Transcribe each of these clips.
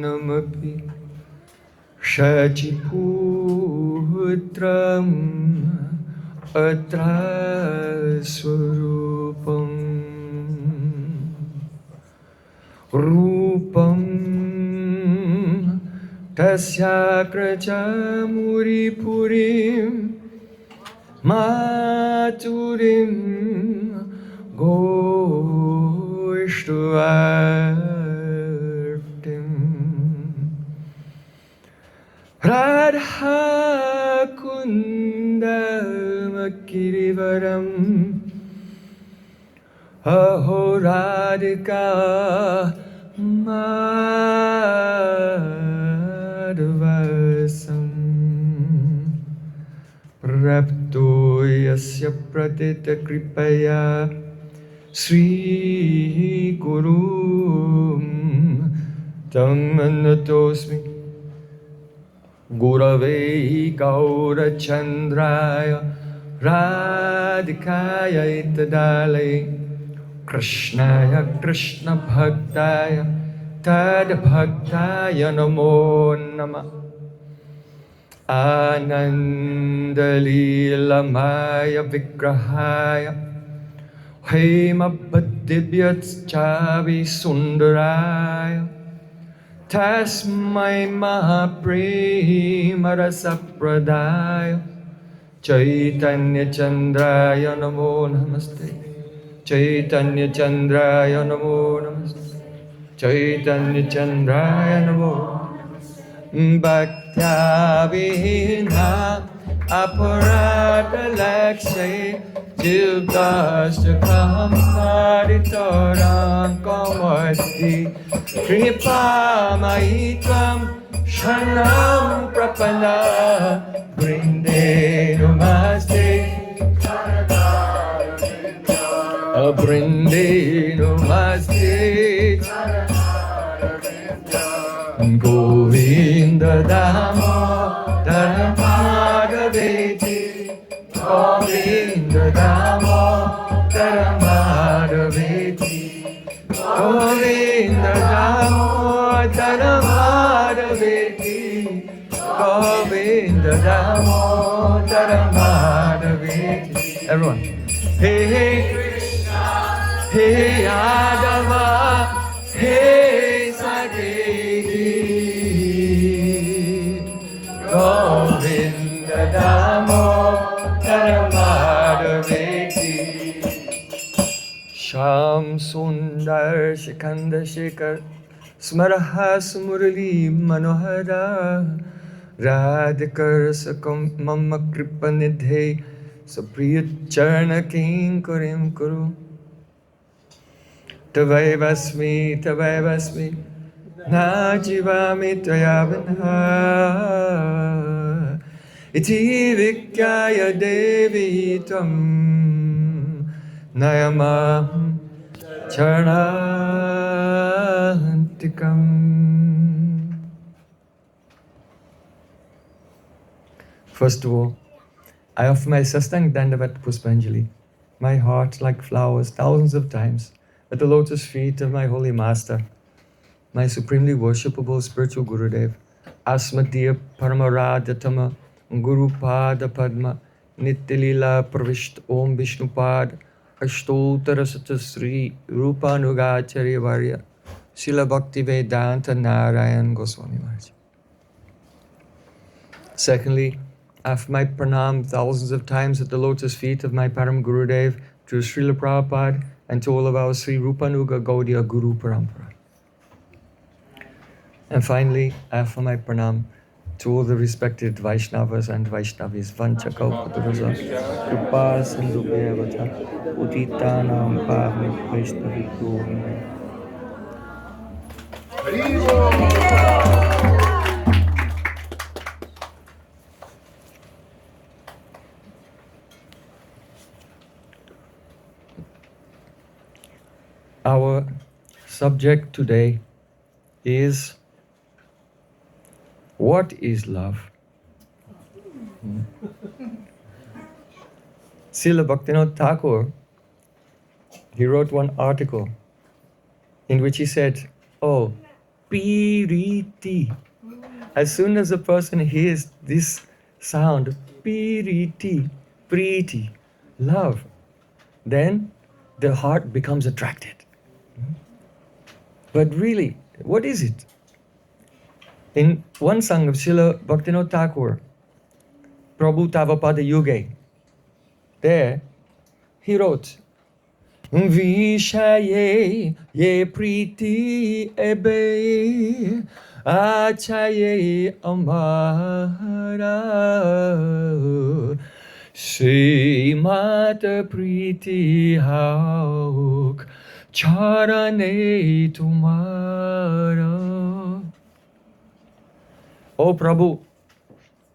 Namapi Shachiputram Atra Swarupam Rupam Tasyakracha Muripurim Maturim Goishtuartim Radha Kundam Kirivaram Aho Radhika Madhvasam Prapto Yasya Pratita Kripaya Sri Gurum Tam Anatosmi Gurave Gaurachandraya Radhikaya Itadale Krishnaya Krishna Bhaktaya Tad Bhaktaya Namo Namah Anandalila Maya Vigrahaya Hema Bhaddivyat Chavi Sundaraya Tasmai Mahaprema Rasapradaya Chaitanya Chandraya Namo Namaste Chaitanya Chandraya Namo Namaste Chaitanya Chandraya Namo Bhaktya Vihina Aparata Lakshay Jivdashtakam Maritoram Kamasti Kripa Maitvam Shanam Prapana Brinde Namaste Brinde Namaste Govinda Damo Dharmadaveti Govinda Damo Dharmadaveti Govinda Damo Dharmadaveti Govinda Damo Dharmadaveti. Everyone. Hey, hey Krishna, hey Adava, hey Saketi, Govinda Damo Dharmadaveti. Sham Sundar Shikanda Shekhar Smaraha Smurali Manohara Radhikar Sakam Mama Kripa Nidhe Sapriyat Charna Kinkurim Kuru Tavai Vasmi Na Jivami Tayavana Iti Vikyaya Devi Tvam Nayamam Charantikam. First of all, I offer my Sastang Dandavat Puspanjali, my heart like flowers thousands of times, at the lotus feet of my holy master, my supremely worshipable spiritual Gurudev, Asmatiya Paramaradhatama Guru Pada Padma Nityalila Pravisht Om Vishnupad Ashtotara Satasri Rupanugacharya Varya Srila Bhakti Vedanta Narayan Goswami Maharaj. Secondly, I offer my pranam thousands of times at the lotus feet of my Param Gurudev, to Srila Prabhupada, and to all of our Sri Rupanuga Gaudiya Guru Parampara. And finally, I offer my pranam to all the respected Vaishnavas and Vaishnavis. Vancha Kalpatarasa, Kripa Sindhubhyavata, Utitanam Pavni Vaishnavi Gurunai. Our subject today is, what is love? Srila Bhaktivinoda Thakur, he wrote one article in which he said, oh, Piriti. As soon as a person hears this sound, piriti, priti, love, then the heart becomes attracted. But really, what is it? In one song of Srila Bhaktivinoda Thakur, Prabhu Tavapada Yuge, there he wrote, Vishaye ye priti ebe achaye amara Srimata priti hauk charane tumara. O Prabhu,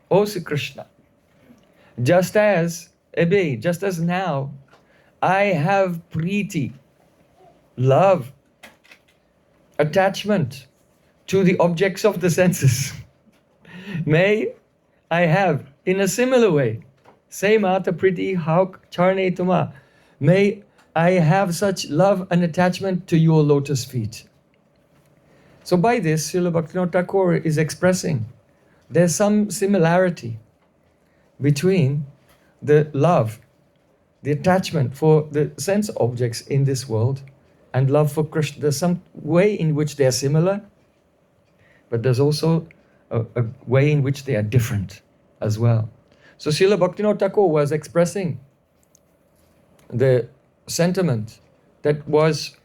O Sri Krishna, just as now, I have priti, love, attachment to the objects of the senses. May I have, in a similar way, say mata priti hauk charne tuma, may I have such love and attachment to your lotus feet. So by this, Srila Bhaktivinoda Thakur is expressing there's some similarity between the love, the attachment for the sense objects in this world and love for Krishna. There's some way in which they are similar, but there's also a way in which they are different as well. So Srila Bhaktivinoda Thakur was expressing the sentiment that was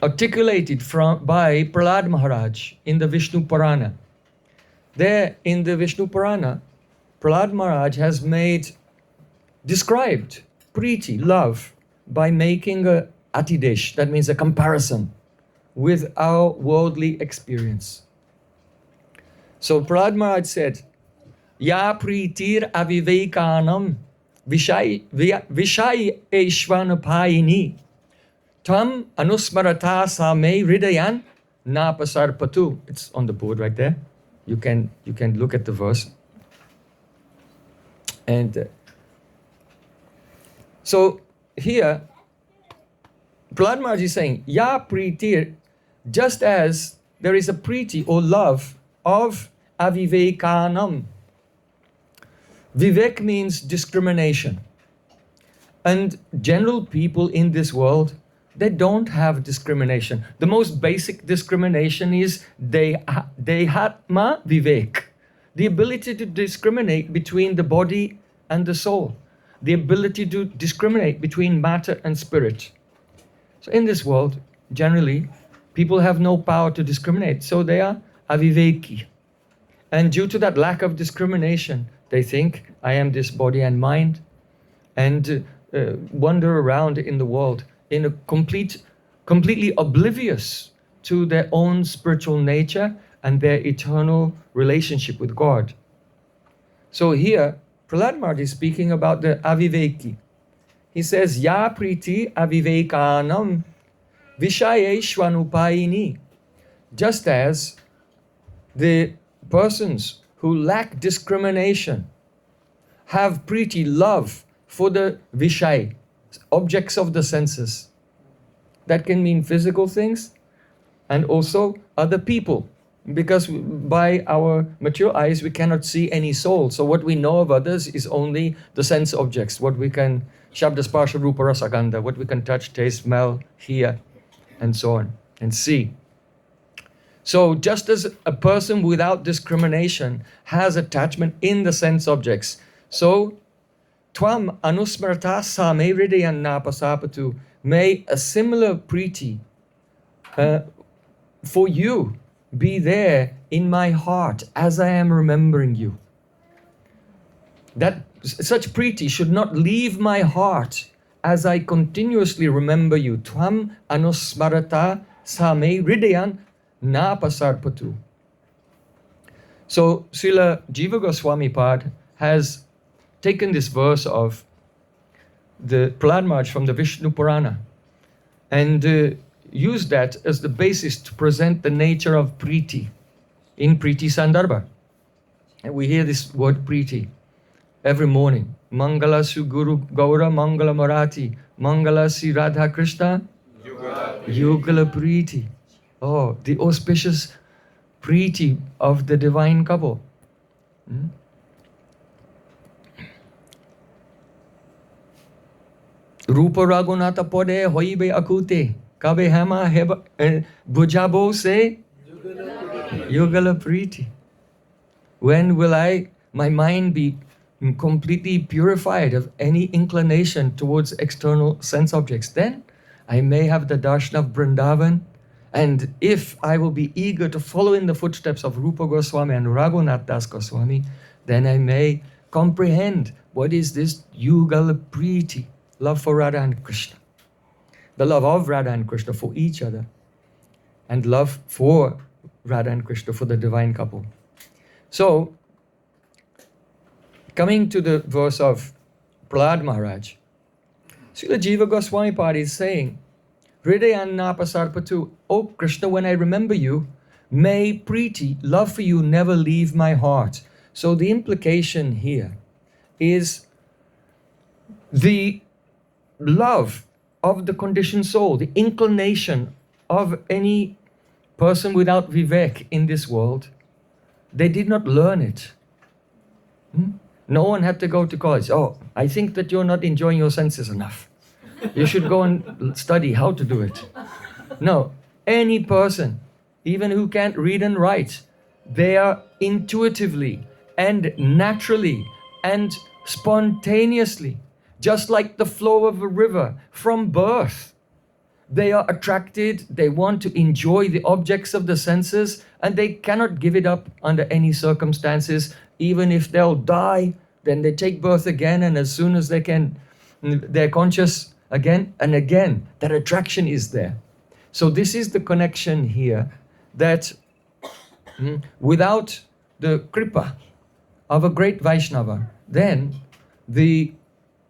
articulated by Prahlad Maharaj in the Vishnu Purana. There in the Vishnu Purana, Prahlad Maharaj has described priti, love, by making a atidesh, that means a comparison with our worldly experience. So Prahlad Maharaj said, Ya pritir avivekanam vishay eshvanapayini tam anusmarata same hridayan napasarpatu. It's on the board right there. You can look at the verse. And so here, Prahlad Maharaj is saying, Ya pritir, just as there is a priti or love of avivekanam. Vivek means discrimination. And general people in this world, they don't have discrimination. The most basic discrimination is dehatma vivek, the ability to discriminate between the body and the soul, the ability to discriminate between matter and spirit. So in this world, generally, people have no power to discriminate, so they are aviveki. And due to that lack of discrimination, they think, I am this body and mind, and wander around in the world in a completely oblivious to their own spiritual nature and their eternal relationship with God. So here, Prahlad Maharaj is speaking about the aviveki. He says, Ya priti avivekanam vishaye shvanupayini. Just as the persons who lack discrimination have priti, love for the vishay, objects of the senses. That can mean physical things and also other people, because by our mature eyes we cannot see any soul. So what we know of others is only the sense objects, what we can, shabda sparsha rupa rasa gandha, what we can touch, taste, smell, hear, and so on, and see. So just as a person without discrimination has attachment in the sense objects, so Tvam anusmarta same hridayan napasapatu, may a similar priti for you be there in my heart as I am remembering you. That such priti should not leave my heart as I continuously remember you. Tvam anusmarata same hridayan napasarpatu. So Srila Jiva Goswami Pad has taken this verse of the Prahlad Maharaj from the Vishnu Purana and used that as the basis to present the nature of priti in Priti Sandarbha. And we hear this word priti every morning. Mangala su Guru Gaura Mangala Marathi Mangala si Radha Krishna Yugala Priti. Oh, the auspicious Priti of the divine couple. Hmm? Rupa Raghunatha Pode Hoibe Akute. Kabe Hama Heba Bujabo se Yugala Priti. When will my mind be completely purified of any inclination towards external sense objects? Then I may have the darshan of Vrindavan, and if I will be eager to follow in the footsteps of Rupa Goswami and Raghunath Das Goswami, then I may comprehend what is this Yugala Priti, love for Radha and Krishna, the love of Radha and Krishna for each other, and love for Radha and Krishna for the divine couple. So, coming to the verse of Prahlad Maharaj, Srila Jiva Goswami Pad is saying, Hridayanna Pasarpatu, O Krishna, when I remember you, may Priti, love for you, never leave my heart. So the implication here is the love of the conditioned soul, the inclination of any person without vivek in this world. They did not learn it. No one had to go to college. Oh, I think that you're not enjoying your senses enough. You should go and study how to do it. No, any person, even who can't read and write, they are intuitively and naturally and spontaneously, just like the flow of a river from birth. They are attracted, they want to enjoy the objects of the senses, and they cannot give it up under any circumstances. Even if they'll die, then they take birth again, and as soon as they can, they're conscious again and again. That attraction is there. So this is the connection here, that without the kripa of a great Vaishnava, then the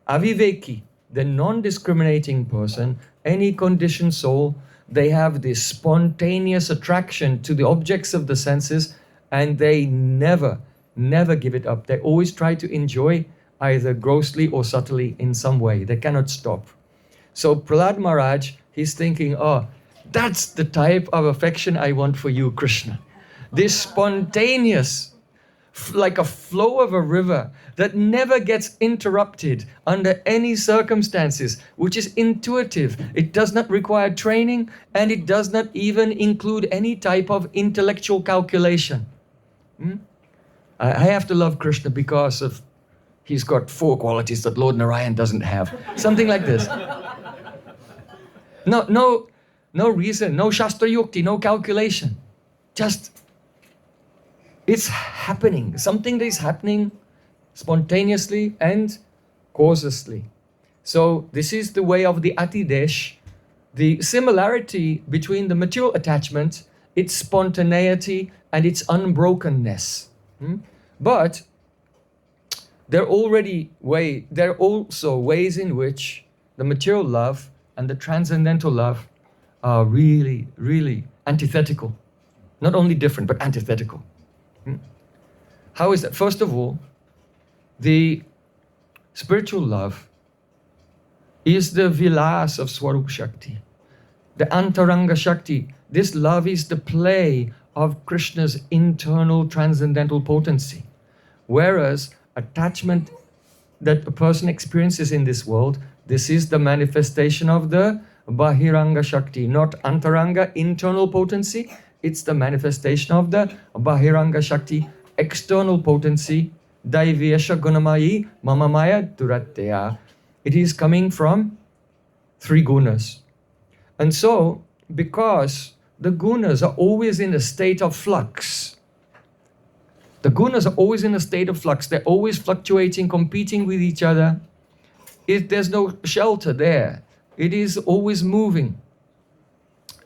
aviveki, the non-discriminating person, any conditioned soul, they have this spontaneous attraction to the objects of the senses, and they never give it up. They always try to enjoy, either grossly or subtly in some way. They cannot stop. So Prahlad Maharaj, he's thinking, oh, that's the type of affection I want for you, Krishna. This spontaneous, like a flow of a river that never gets interrupted under any circumstances, which is intuitive. It does not require training, and it does not even include any type of intellectual calculation. I have to love Krishna because of he's got 4 qualities that Lord Narayan doesn't have. Something like this. No reason, no Shastra Yukti, no calculation. Just, it's happening. Something that is happening spontaneously and causelessly. So this is the way of the Atidesh. The similarity between the material attachment, its spontaneity and its unbrokenness. But there are also ways in which the material love and the transcendental love are really, really antithetical. Not only different, but antithetical. How is that? First of all, the spiritual love is the vilas of Swarup Shakti, the Antaranga Shakti. This love is the play of Krishna's internal transcendental potency. Whereas attachment that a person experiences in this world, this is the manifestation of the Bahiranga Shakti, not Antaranga, internal potency. It's the manifestation of the Bahiranga Shakti, external potency, Daiviyasha Gunamayi Mamamaya Duratteya. It is coming from 3 gunas. And so, because the gunas are always in a state of flux, they're always fluctuating, competing with each other. There's no shelter there. It is always moving.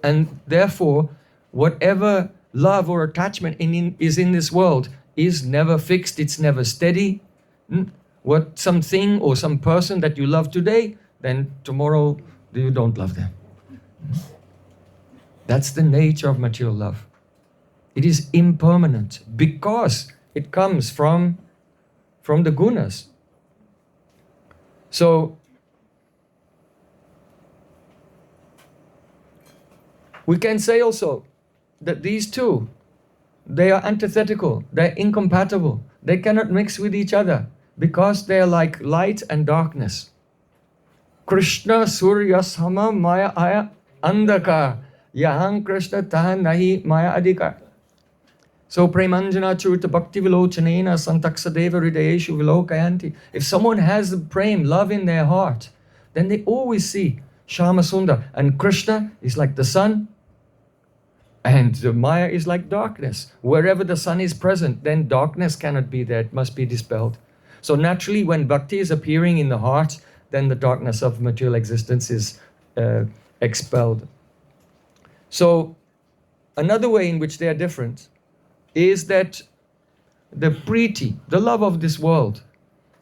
And therefore, whatever love or attachment is in this world is never fixed, it's never steady. What something or some person that you love today, then tomorrow you don't love them. That's the nature of material love. It is impermanent because it comes from the gunas. So We can say also that these two, they are antithetical, they're incompatible, they cannot mix with each other because they're like light and darkness. Krishna Surya Sama Maya Aya Andaka Yahan Krishna Tahan Nahi Maya Adhika. So Premanjana Churuta Bhakti Vilochanena Santaksadeva Hridayeshu Vilokayanti. If someone has the prem, love in their heart, then they always see Shama Sundar. And Krishna is like the sun, and the Maya is like darkness. Wherever the sun is present, then darkness cannot be there, it must be dispelled. So naturally, when bhakti is appearing in the heart, then the darkness of material existence is expelled. So another way in which they are different is that the priti, the love of this world,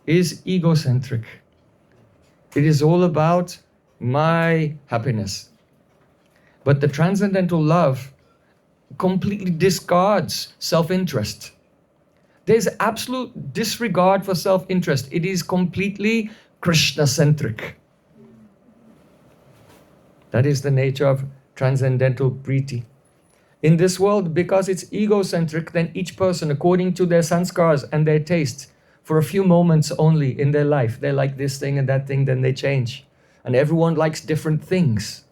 is egocentric. It is all about my happiness. But the transcendental love completely discards self-interest. There's absolute disregard for self-interest. It is completely Krishna-centric. That is the nature of transcendental priti. In this world, because it's egocentric, then each person, according to their sanskars and their taste, for a few moments only in their life, they like this thing and that thing, then they change. And everyone likes different things.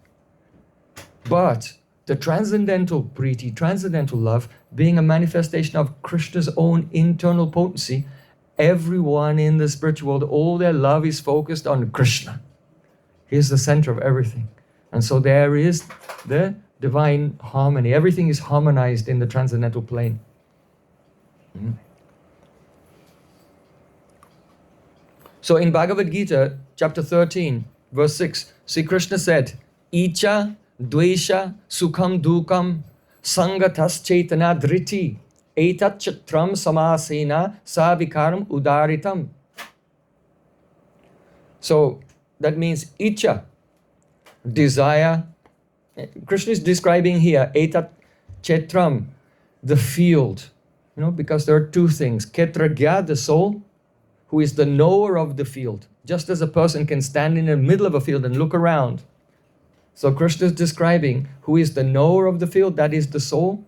But the transcendental priti, transcendental love, being a manifestation of Krishna's own internal potency, everyone in the spiritual world, all their love is focused on Krishna. He is the center of everything. And so there is the divine harmony. Everything is harmonized in the transcendental plane. So in Bhagavad Gita, chapter 13, verse 6, Sri Krishna said, Icha dvesha sukham dukam sangatas chaitana dhriti etat chatram samasena savikaram udaritam. So that means icha, desire. Krishna is describing here etat chetram, the field, because there are two things. Ketragya, the soul, who is the knower of the field. Just as a person can stand in the middle of a field and look around. So Krishna is describing who is the knower of the field, that is the soul.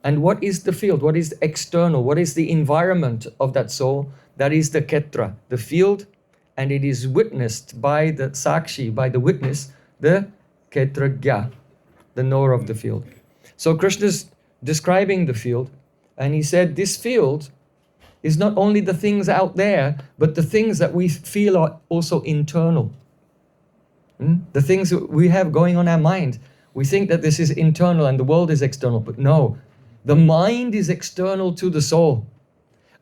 And what is the field? What is the external? What is the environment of that soul? That is the ketra, the field. And it is witnessed by the sakshi, by the witness, the ketragya, the knower of the field. So Krishna is describing the field, and he said this field is not only the things out there, but the things that we feel are also internal. The things we have going on our mind. We think that this is internal and the world is external, but no. The mind is external to the soul.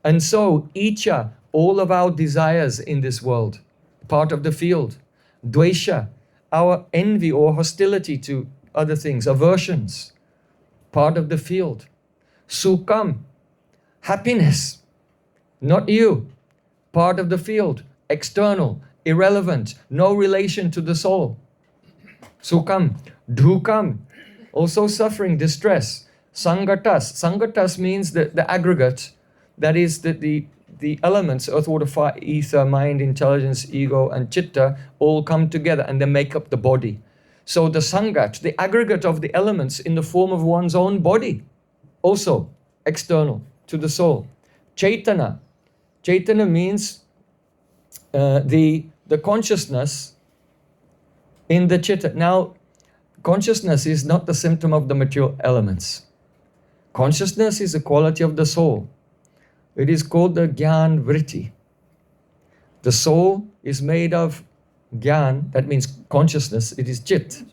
And so, icha, all of our desires in this world, part of the field. Dvesha, our envy or hostility to other things, aversions, part of the field. Sukham, happiness, not you, part of the field, external, irrelevant, no relation to the soul. Sukham, dhukam, also suffering, distress. Sangatas, sangatas means the aggregate, that is the elements, earth, water, fire, ether, mind, intelligence, ego, and chitta, all come together and they make up the body. So the sangat, the aggregate of the elements in the form of one's own body, also external to the soul. Chaitana, chaitana means the consciousness in the chitta. Now, consciousness is not the symptom of the material elements. Consciousness is a quality of the soul. It is called the Gyan Vritti. The soul is made of Gyan, that means consciousness, it is Chit.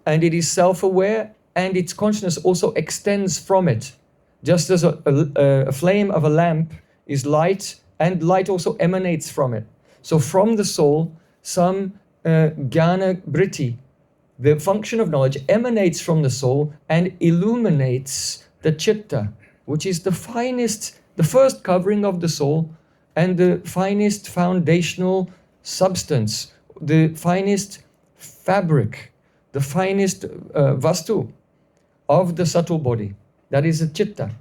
And it is self-aware, and its consciousness also extends from it. Just as a flame of a lamp is light, and light also emanates from it. So from the soul, some Jnana Vritti, the function of knowledge, emanates from the soul and illuminates the Chitta, which is the finest, the first covering of the soul, and the finest foundational substance, the finest fabric, the finest vastu of the subtle body. That is a Chitta.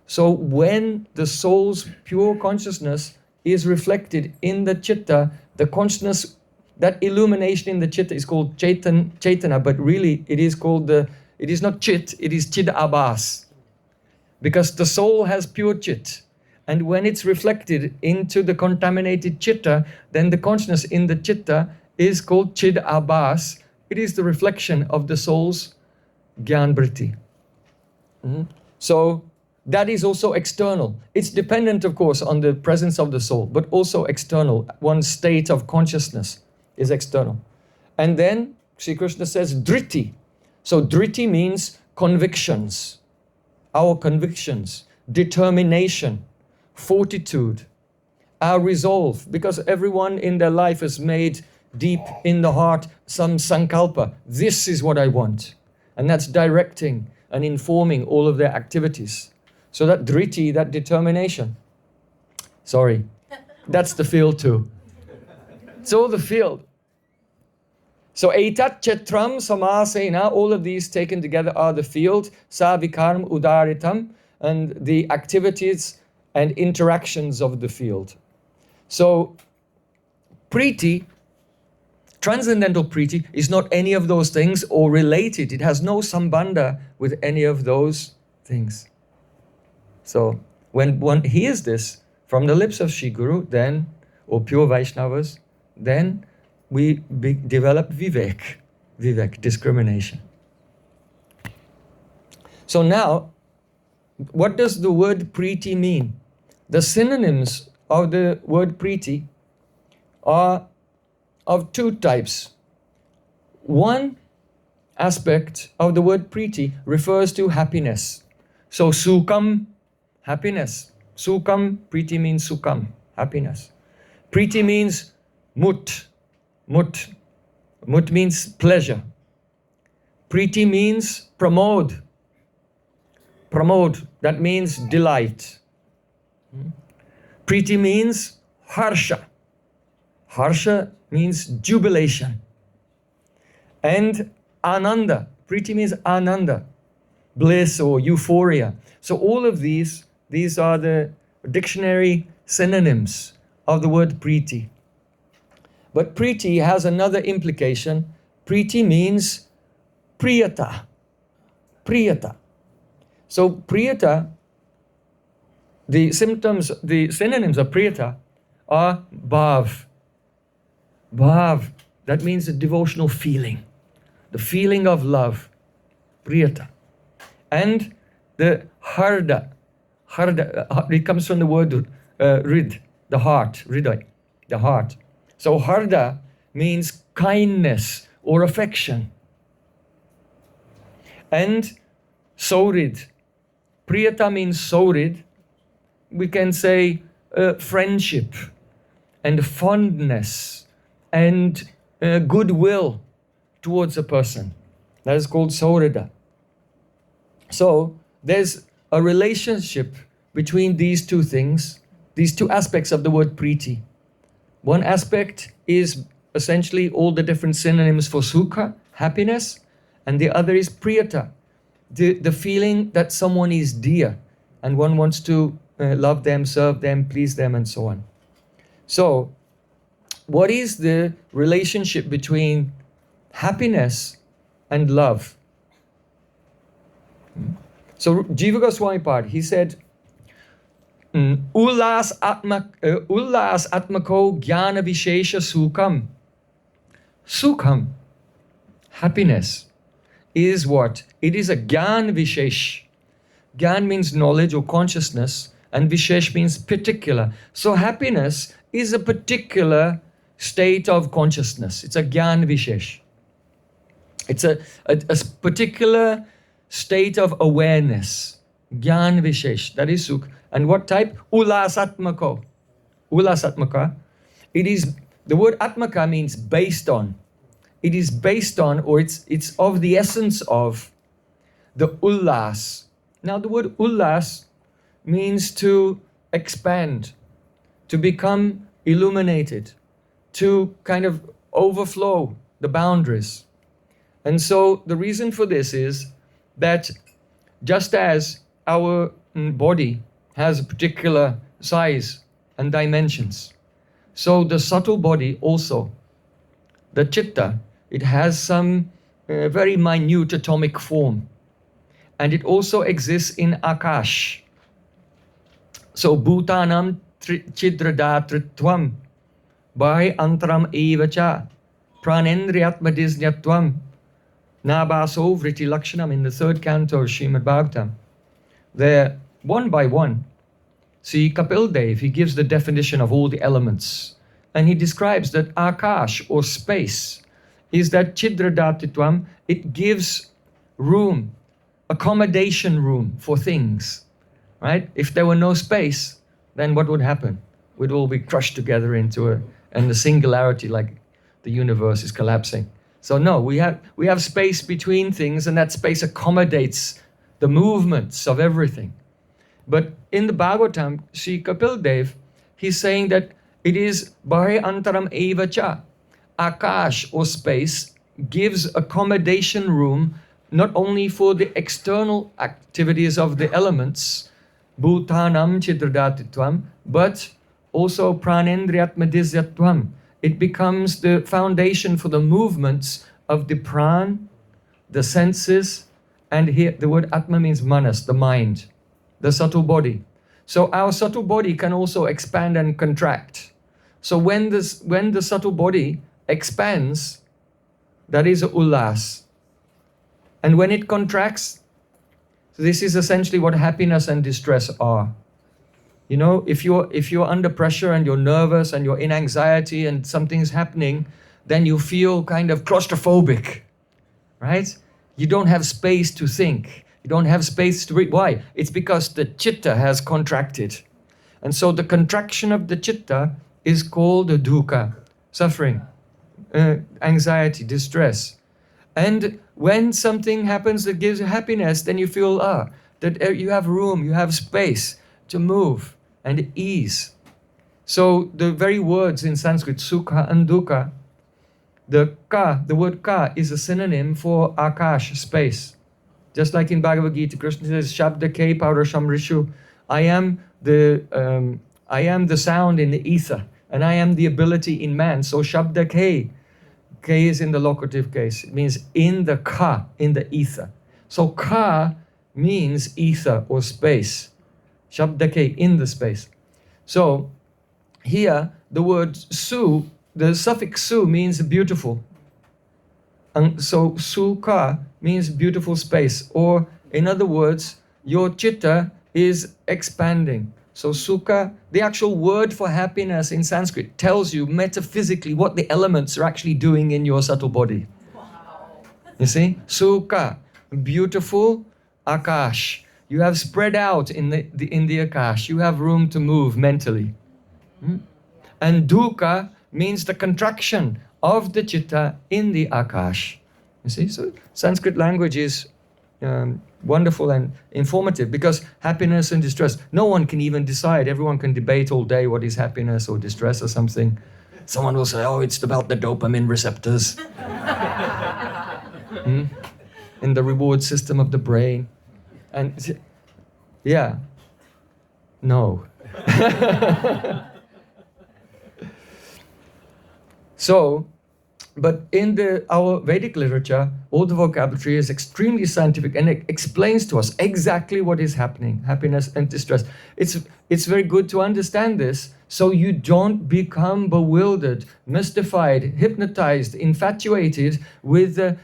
So when the soul's pure consciousness is reflected in the Chitta, the consciousness, that illumination in the Chitta is called Chaitana, but really it is called the It is not chit, it is chid abhas. Because the soul has pure chit. And when it's reflected into the contaminated chitta, then the consciousness in the chitta is called chid abhas. It is the reflection of the soul's gyan vritti. So that is also external. It's dependent, of course, on the presence of the soul, but also external. One's state of consciousness is external. And then Sri Krishna says dritti. So dritti means convictions. Our convictions, determination, fortitude, our resolve, because everyone in their life has made deep in the heart some sankalpa. This is what I want. And that's directing and informing all of their activities. So that dritti, that determination, sorry, that's the field too. It's all the field. So etat chetram samasena, all of these taken together are the field, sa vikaram udaritam, and the activities and interactions of the field. So priti, transcendental priti, is not any of those things or related. It has no sambandha with any of those things. So when one hears this from the lips of Shri Guru, then, or pure Vaishnavas, then we develop vivek, discrimination. So now, what does the word priti mean? The synonyms of the word priti are of two types. One aspect of the word priti refers to happiness. So sukham, happiness. Sukham, priti means sukham, happiness. Priti means mut. Mut means pleasure. Priti means pramod. Pramod, that means delight. Priti means harsha. Harsha means jubilation. And ananda, priti means ananda, bliss or euphoria. So all of these are the dictionary synonyms of the word priti. But priti has another implication. Priti means priyata. Priyata. So priyata, the synonyms of priyata are bhav. Bhav, that means a devotional feeling. The feeling of love. Priyata. And the harda. Harda, it comes from the word rid, the heart, hriday, the heart. So harda means kindness or affection. And sorid. Priyata means sorid. We can say friendship and fondness and goodwill towards a person. That is called saurida. So there's a relationship between these two things, these two aspects of the word priti. One aspect is essentially all the different synonyms for sukha, happiness, and the other is priyata, the feeling that someone is dear and one wants to love them, serve them, please them, and so on. So, what is the relationship between happiness and love? So, Jiva Goswami Pad, he said, Ullas atmako jnana vishesha sukham. Sukham, happiness, is what? It is a gyan vishesh. Gyan means knowledge or consciousness, and vishesh means particular. So happiness is a particular state of consciousness. It's a gyan vishesh. It's a particular state of awareness. Gyan vishesh, that is sukh. And what type? Ulasatmako. Ulasatmaka. It is, the word atmaka means based on. It is based on, or it's of the essence of the ullas. Now the word ullas means to expand, to become illuminated, to kind of overflow the boundaries. And so the reason for this is that just as our body has a particular size and dimensions, so the subtle body also, the chitta, it has some a very minute atomic form. And it also exists in Akash. So Bhutanam Chidradhatritvam Bhai Antram Evacha Pranendriyatmadisnyatvam Nabaso Vritti Lakshanam in the third canto of Srimad Bhagavatam. There, one by one, see Kapil Dev, he gives the definition of all the elements. And he describes that Akash, or space, is that Chidradhatitvam, it gives room, accommodation room for things, right? If there were no space, then what would happen? We'd all be crushed together into the singularity, like the universe is collapsing. So no, we have space between things, and that space accommodates the movements of everything. But in the Bhagavatam, Sri Kapil Dev, he's saying that it is Bhai Antaram Evacha. Akash, or space, gives accommodation room not only for the external activities of the elements, Bhutanam Chidradhatitvam, but also Pranendriyatmadisyatvam. It becomes the foundation for the movements of the pran, the senses, and here the word Atma means manas, the mind, the subtle body. So our subtle body can also expand and contract. So when the subtle body expands, that is ulas. And when it contracts, this is essentially what happiness and distress are. You know, if you're under pressure and you're nervous and you're in anxiety and something's happening, then you feel kind of claustrophobic, right? You don't have space to think. You don't have space to read. Why? It's because the chitta has contracted. And so the contraction of the chitta is called dukkha, suffering, anxiety, distress. And when something happens that gives you happiness, then you feel that you have room, you have space to move and ease. So the very words in Sanskrit, sukha and dukkha, the word ka is a synonym for akash, space. Just like in Bhagavad Gita, Krishna says, Shabda ke paurasham rishu, I am the sound in the ether, and I am the ability in man. So Shabda ke is in the locative case. It means in the ka, in the ether. So ka means ether or space. Shabda ke, in the space. So here, the word su, the suffix su means beautiful. And so sukha means beautiful space. Or in other words, your chitta is expanding. So sukha, the actual word for happiness in Sanskrit, tells you metaphysically what the elements are actually doing in your subtle body. Wow. You see? Sukha, beautiful akash. You have spread out in the akash. You have room to move mentally. And dukkha means the contraction of the chitta in the akash. You see? So Sanskrit language is wonderful and informative, because happiness and distress, no one can even decide. Everyone can debate all day what is happiness or distress or something. Someone will say, oh, it's about the dopamine receptors in the reward system of the brain. And yeah, no. So, but in our Vedic literature, all the vocabulary is extremely scientific, and it explains to us exactly what is happening, happiness and distress. It's very good to understand this, so you don't become bewildered, mystified, hypnotized, infatuated with the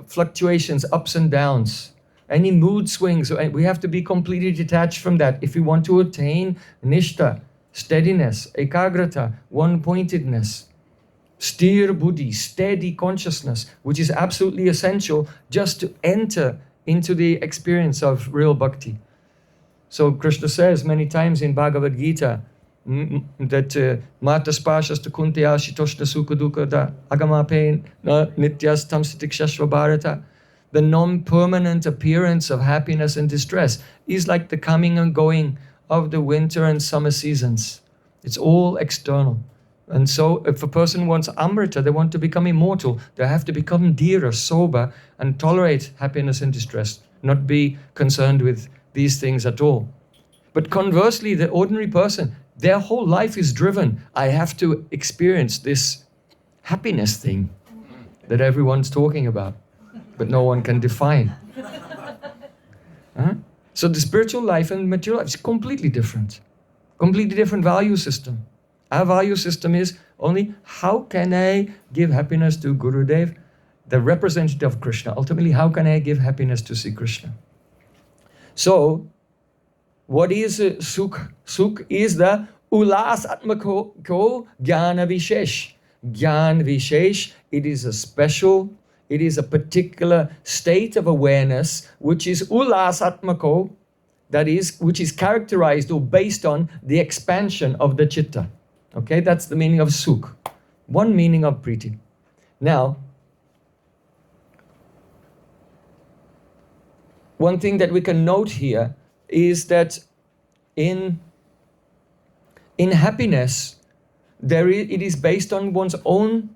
fluctuations, ups and downs, any mood swings. We have to be completely detached from that if we want to attain nishta, steadiness, ekagrata, one-pointedness. Sthir buddhi, steady consciousness, which is absolutely essential just to enter into the experience of real bhakti. So Krishna says many times in Bhagavad Gita that Mata spashas tu kuntya shitoshna sukha dukkha da agamape nityas tam sitikshashva bharata. The non-permanent appearance of happiness and distress is like the coming and going of the winter and summer seasons. It's all external. And so if a person wants amrita, they want to become immortal, they have to become dhira, sober, and tolerate happiness and distress, not be concerned with these things at all. But conversely, the ordinary person, their whole life is driven, I have to experience this happiness thing. that everyone's talking about, but no one can define. Huh? So the spiritual life and material life is completely different value system. Our value system is only how can I give happiness to Gurudev, the representative of Krishna. Ultimately, how can I give happiness to Sri Krishna? So, what is Sukh? Sukh is the Ulas Atmako Jnana Vishesh. Gyan Vishesh, it is a particular state of awareness which is Ulas Atmako, that is, which is characterized or based on the expansion of the chitta. Okay, that's the meaning of Sukh. One meaning of Priti. Now, one thing that we can note here is that in happiness, it is based on one's own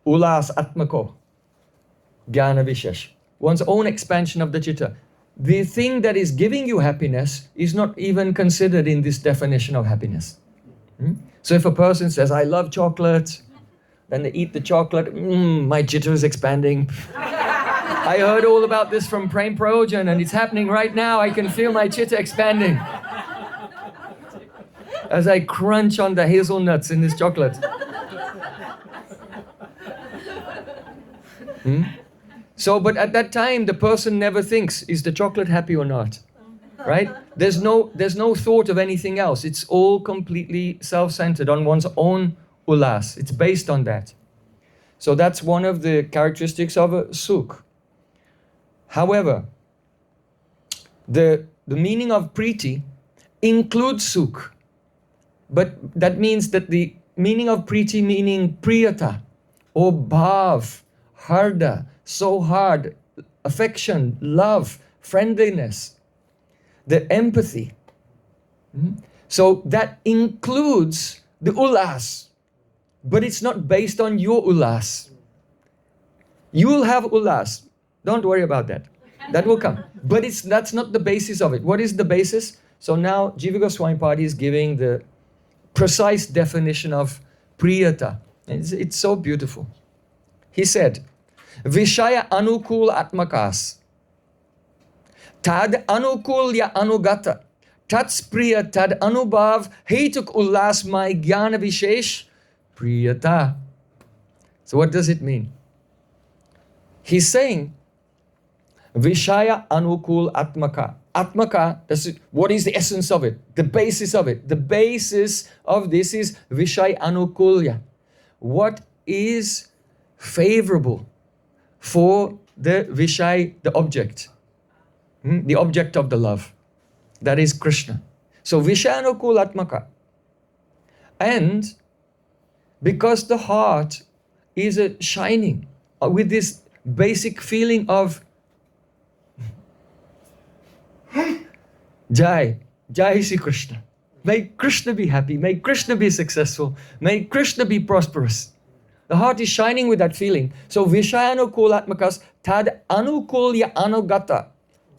Ulas Atmako, Jnana Vishesh, one's own expansion of the chitta. The thing that is giving you happiness is not even considered in this definition of happiness. So if a person says, I love chocolate, then they eat the chocolate, my chitta is expanding. I heard all about this from Prem Prayojan and it's happening right now. I can feel my chitta expanding as I crunch on the hazelnuts in this chocolate. So, but at that time, the person never thinks, is the chocolate happy or not? Right? There's no thought of anything else. It's all completely self-centered on one's own ulas. It's based on that. So that's one of the characteristics of a sukh. However, the meaning of priti includes sukh. But that means that the meaning of priti meaning priyata or bhav, harda, so hard, affection, love, friendliness, the empathy. So that includes the ulas, but it's not based on your ulas. You will have ulas. Don't worry about that. That will come. But that's not the basis of it. What is the basis? So now Jiva Goswami Padi is giving the precise definition of priyata. It's so beautiful. He said, Vishaya anukul atmakas, tad anukulya anugata, tats priya tad anubhav, hetuk ullas my jnana vishesh, priyata. So what does it mean? He's saying, Vishaya anukul atmaka. Atmaka, what is the essence of it? The basis of it. The basis of this is Vishay anukulya. What is favorable for the Vishay, the object? The object of the love. That is Krishna. So Vishay anukul atmaka. And because the heart is shining with this basic feeling of Jai Shri Krishna. May Krishna be happy. May Krishna be successful. May Krishna be prosperous. The heart is shining with that feeling. So Vishayanukulatmakas tad anukulya anugata.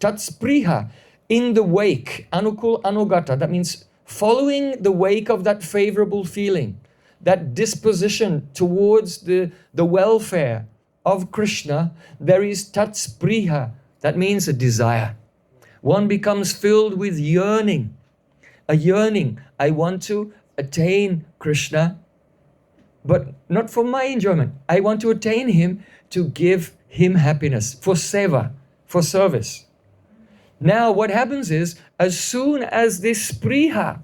Tat spriha. In the wake. Anukul anugata. That means following the wake of that favorable feeling. That disposition towards the welfare of Krishna. There is tat spriha. That means a desire. One becomes filled with yearning. A yearning. I want to attain Krishna, but not for my enjoyment. I want to attain Him to give Him happiness, for seva, for service. Now what happens is, as soon as this spriha,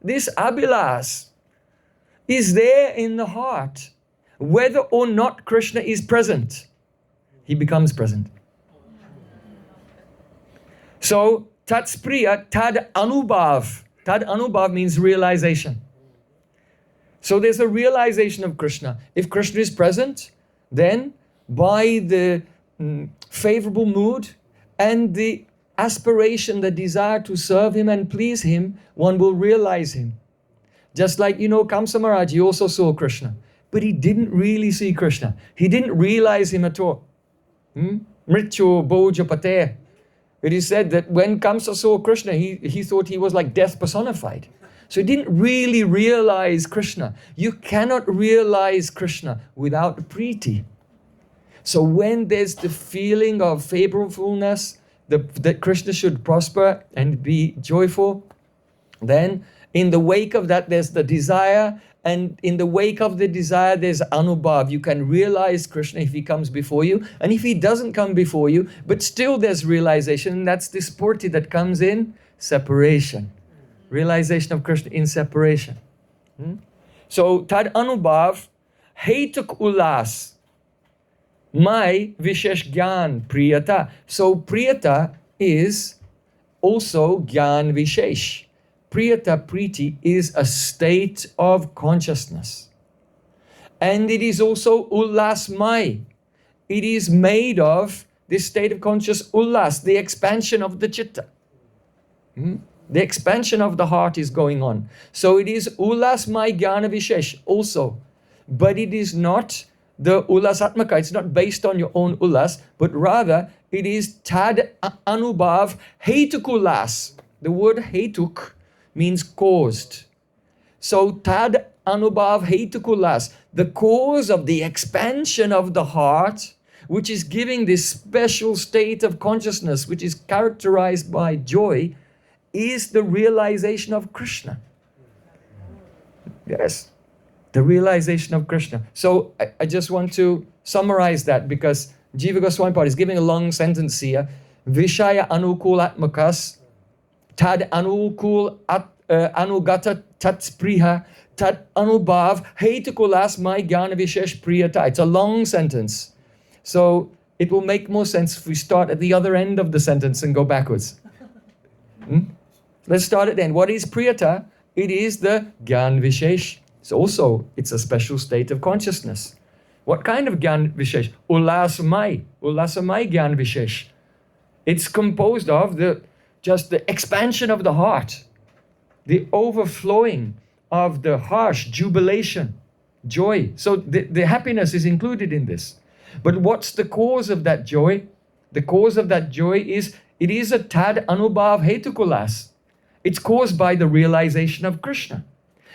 this abhilas, is there in the heart, whether or not Krishna is present, He becomes present. So, tat spriya, tad anubhav. Tad anubhav means realization. So there's a realization of Krishna. If Krishna is present, then by the favorable mood and the aspiration, the desire to serve Him and please Him, one will realize Him. Just like, Kamsa Maharaj, he also saw Krishna. But he didn't really see Krishna. He didn't realize Him at all. Mrityu Bhoja Pate. It is said that when Kamsa saw Krishna, he thought he was like death personified. So he didn't really realize Krishna. You cannot realize Krishna without priti. So when there's the feeling of favorableness, that Krishna should prosper and be joyful, then in the wake of that, there's the desire. And in the wake of the desire, there's anubhav. You can realize Krishna if he comes before you. And if he doesn't come before you, but still there's realization. And that's this purti that comes in separation. Realization of Krishna in separation. So, tad anubhav, hetuk ulas, my vishesh gyan priyata. So, priyata is also gyan vishesh. Priyata priti is a state of consciousness. And it is also ullasmai. It is made of this state of conscious ullas, the expansion of the chitta. The expansion of the heart is going on. So it is ullasmai jnana vishesh also. But it is not the ullasatmaka. It's not based on your own ullas, but rather it is tad anubhav hetukulas. The word hetuk means caused. So tad anubhav hetukulas, the cause of the expansion of the heart, which is giving this special state of consciousness, which is characterized by joy, is the realization of Krishna. Yes, the realization of Krishna. So I just want to summarize that, because Jiva Goswami Pad is giving a long sentence here. Vishaya anukulatmakas tad anukul anugata tat spriha tad anubhav hetukulas my jnana vishesh priyata. It's a long sentence. So it will make more sense if we start at the other end of the sentence and go backwards. Let's start it then. What is priyata? It is the gyan vishesh. It's a special state of consciousness. What kind of gyan vishesh? Ullasamai gyan vishesh. It's composed of just the expansion of the heart, the overflowing of the harsh jubilation, joy. So the happiness is included in this. But what's the cause of that joy? The cause of that joy is, it is a tad anubhav hetukulas. It's caused by the realization of Krishna.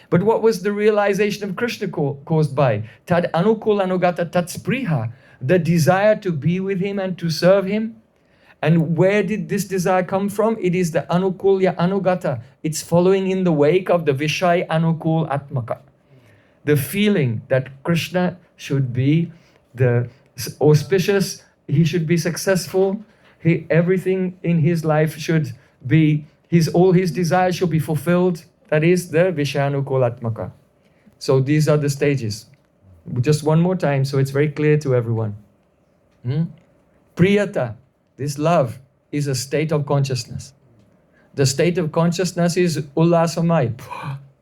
But what was the realization of Krishna caused by? Tad anukul anugata tat spriha, the desire to be with him and to serve him. And where did this desire come from? It is the anukulya anugata. It's following in the wake of the vishay anukul atmaka. The feeling that Krishna should be the auspicious, he should be successful, everything in his life should be, all his desires should be fulfilled. That is the Vishayanukulatmaka. So these are the stages. Just one more time so it's very clear to everyone. Priyata, this love, is a state of consciousness. The state of consciousness is ullasamai,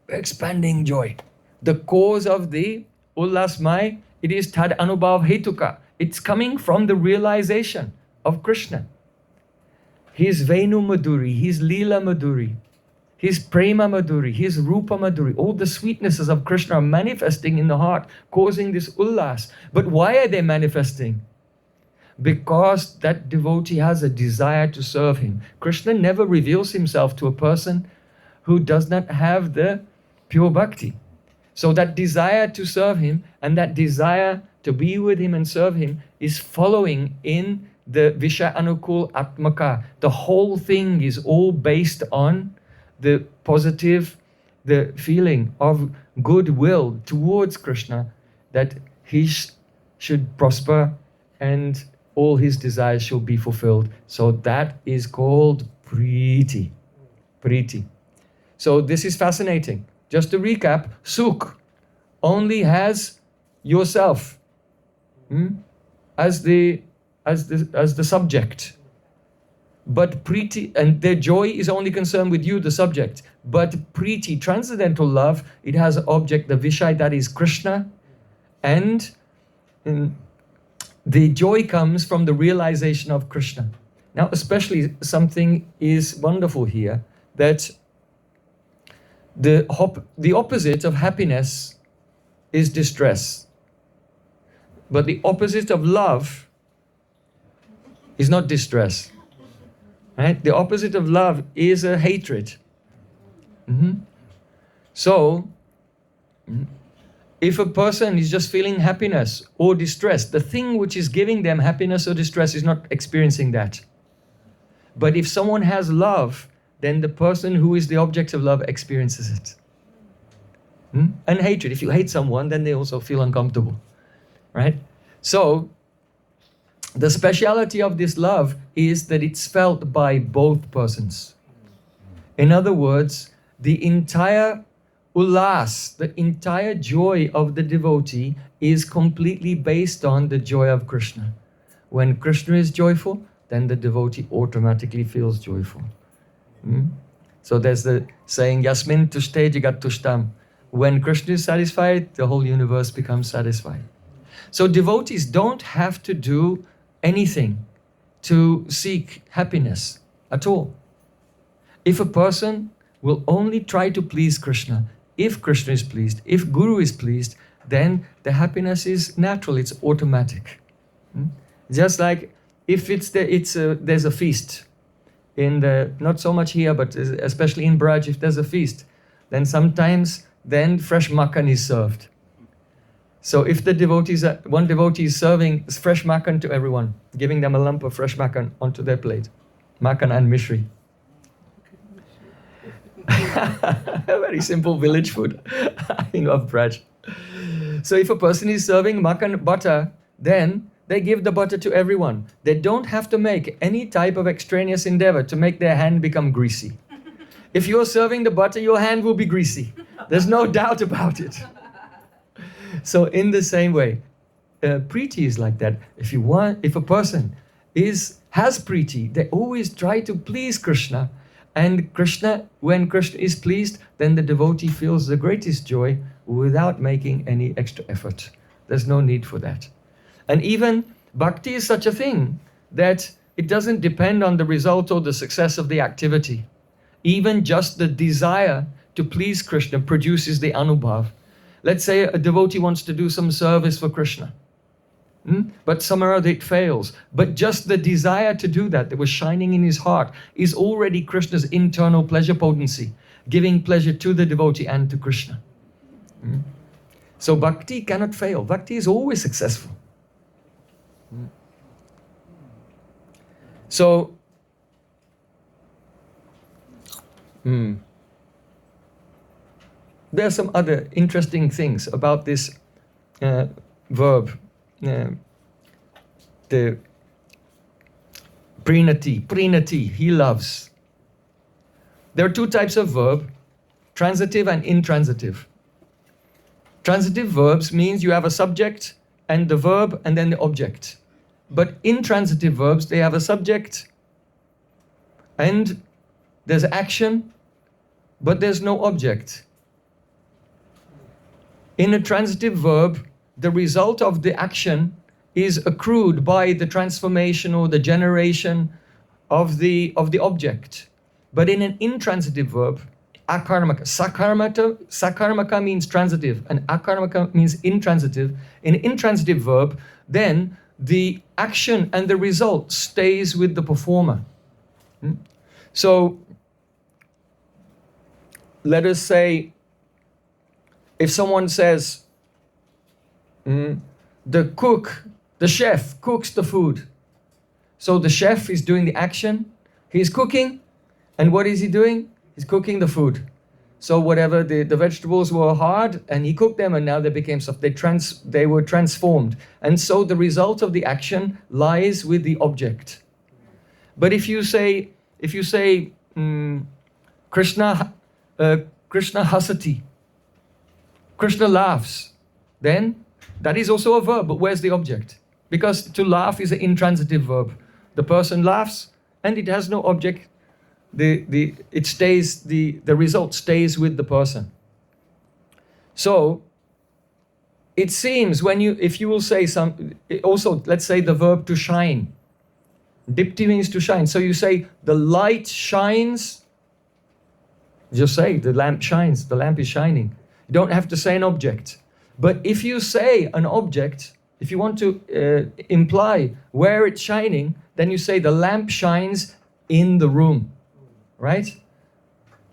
expanding joy. The cause of the ullasmai, it is tad anubhav hetuka. It's coming from the realization of Krishna. His Venu Madhuri, his Leela Madhuri, his Prema Madhuri, his Rupa Madhuri, all the sweetnesses of Krishna are manifesting in the heart, causing this ullas. But why are they manifesting? Because that devotee has a desire to serve him. Krishna never reveals himself to a person who does not have the pure bhakti. So that desire to serve him and that desire to be with him and serve him is following in the Visha Anukul Atmaka. The whole thing is all based on the positive, the feeling of goodwill towards Krishna, that he should prosper and all his desires shall be fulfilled. So that is called Priti. Priti. So this is fascinating. Just to recap, Sukh only has yourself as the subject. But Priti, and their joy is only concerned with you, the subject. But Priti, transcendental love, it has an object, the Vishay, that is Krishna. And the joy comes from the realization of Krishna. Now, especially something is wonderful here, that the opposite of happiness is distress. But the opposite of love is not distress. Right? The opposite of love is a hatred. So, If a person is just feeling happiness or distress, the thing which is giving them happiness or distress is not experiencing that. But if someone has love, then the person who is the object of love experiences it. And hatred. If you hate someone, then they also feel uncomfortable, right? So, the speciality of this love is that it's felt by both persons. In other words, the entire ulas, the entire joy of the devotee is completely based on the joy of Krishna. When Krishna is joyful, then the devotee automatically feels joyful. So there's the saying, Yasmin tushte jagat tushtam. When Krishna is satisfied, the whole universe becomes satisfied. So devotees don't have to do anything to seek happiness at all. If a person will only try to please Krishna, if Krishna is pleased, if Guru is pleased, then the happiness is natural, it's automatic. Just like if there's a feast, not so much here, but especially in Braj, if there's a feast, then sometimes fresh makan is served. So if one devotee is serving fresh makan to everyone, giving them a lump of fresh makan onto their plate, makan and mishri. Very simple village food of Braj. So if a person is serving makan butter, then they give the butter to everyone. They don't have to make any type of extraneous endeavor to make their hand become greasy. If you're serving the butter, your hand will be greasy. There's no doubt about it. So in the same way, Preeti is like that. If a person has Preeti, they always try to please Krishna. And when Krishna is pleased, then the devotee feels the greatest joy without making any extra effort. There's no need for that. And even bhakti is such a thing that it doesn't depend on the result or the success of the activity. Even just the desire to please Krishna produces the anubhav. Let's say a devotee wants to do some service for Krishna, but somehow it fails. But just the desire to do that was shining in his heart is already Krishna's internal pleasure potency, giving pleasure to the devotee and to Krishna. So bhakti cannot fail. Bhakti is always successful. So, there are some other interesting things about this verb, the prinati, he loves. There are two types of verb, transitive and intransitive. Transitive verbs means you have a subject and the verb and then the object. But intransitive verbs, they have a subject and there's action, but there's no object. In a transitive verb, the result of the action is accrued by the transformation or the generation of the object. But in an intransitive verb, akarmaka, sakarmaka means transitive and akarmaka means intransitive. In an intransitive verb, then the action and the result stays with the performer. So, let us say, if someone says, the chef cooks the food. So the chef is doing the action, he's cooking, and what is he doing? He's cooking the food. So whatever, the vegetables were hard, and he cooked them, and now they became soft. They were transformed. And so the result of the action lies with the object. But if you say, Krishna hasati, Krishna laughs, then that is also a verb, but where's the object? Because to laugh is an intransitive verb. The person laughs and it has no object. The result stays with the person. So it seems if you will say also let's say the verb to shine. Dipti means to shine. So you say the light shines. Just say the lamp shines, the lamp is shining. You don't have to say an object. But if you say an object, if you want to imply where it's shining, then you say the lamp shines in the room, right?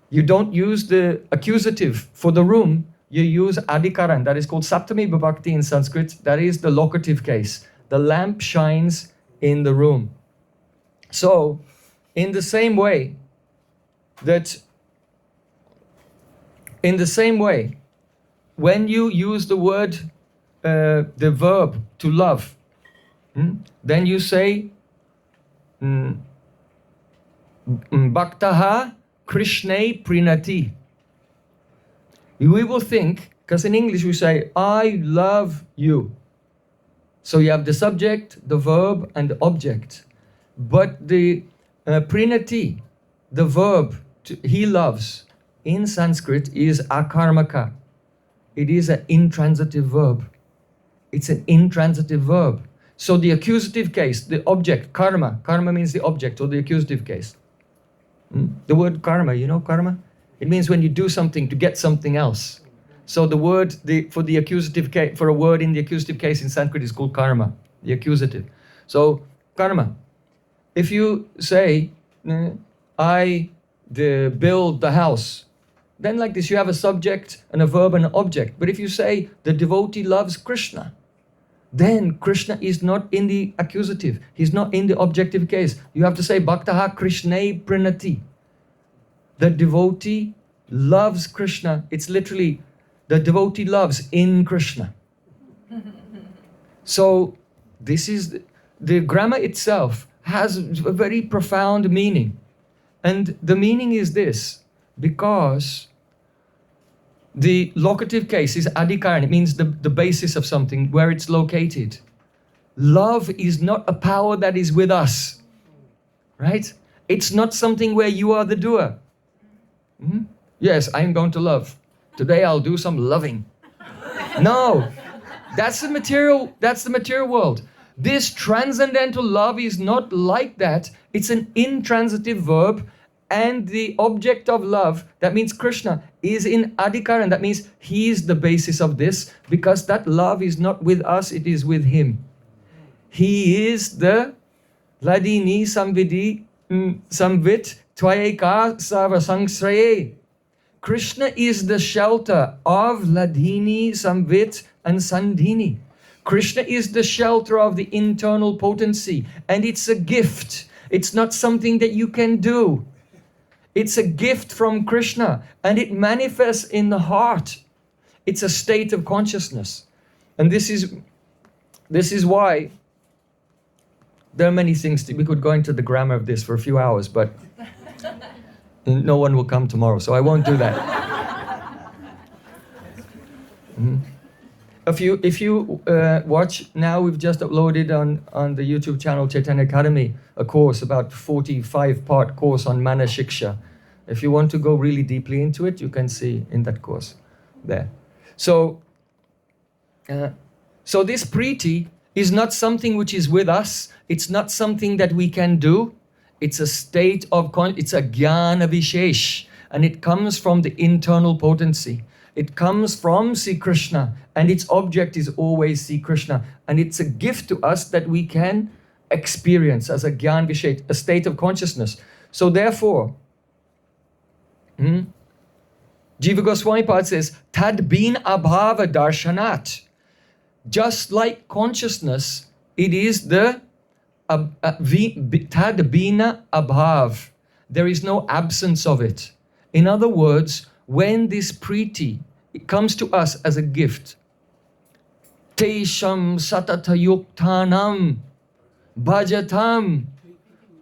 You don't use the accusative for the room, you use adhikaran. That is called saptami vibhakti in Sanskrit. That is the locative case. The lamp shines in the room. So, in the same way, when you use the word, the verb to love, then you say, Bhaktaha Krishne Prinati. We will think, because in English we say, I love you. So you have the subject, the verb, and the object. But the Prinati, the verb, he loves, in Sanskrit is akarmaka. It is an intransitive verb. It's an intransitive verb. So the accusative case, the object, karma. Karma means the object or the accusative case. The word karma, you know karma? It means when you do something to get something else. So the word for the accusative case, for a word in the accusative case in Sanskrit is called karma, the accusative. So karma. If you say, I build the house, then like this you have a subject and a verb and an object. But if you say the devotee loves Krishna, then Krishna is not in the accusative. He's not in the objective case. You have to say Bhaktaha Krishne Prinati. The devotee loves Krishna. It's literally the devotee loves in Krishna. So this is the grammar itself has a very profound meaning. And the meaning is this, because the locative case is adhikaran. It means the basis of something, where it's located. Love is not a power that is with us, right? It's not something where you are the doer. Yes, I'm going to love. Today I'll do some loving. No, that's the material world. This transcendental love is not like that. It's an intransitive verb, and the object of love, that means Krishna, is in adhikaran. That means he is the basis of this, because that love is not with us, it is with him. He is the Ladini Samvidi Samvit Tvayeka Savasangsraye. Krishna is the shelter of Ladini, Samvit, and Sandhini. Krishna is the shelter of the internal potency, and it's a gift. It's not something that you can do. It's a gift from Krishna, and it manifests in the heart. It's a state of consciousness. And this is why there are many things. We could go into the grammar of this for a few hours, but no one will come tomorrow, so I won't do that. If you watch, now we've just uploaded on the YouTube channel Chaitanya Academy a course, about 45-part course on Mana Shiksha. If you want to go really deeply into it, you can see in that course there. So this priti is not something which is with us. It's not something that we can do. It's a state of, it's a jnana vishesh, and it comes from the internal potency. It comes from Sri Krishna, and its object is always Sri Krishna. And it's a gift to us that we can experience as a jnana vishesh, a state of consciousness. So therefore, Jiva Goswami Pad says, Tad bin abhava darshanat. Just like consciousness, it is the tad bina abhav. There is no absence of it. In other words, when this priti, it comes to us as a gift, Tesham satatayuktanam bhajatam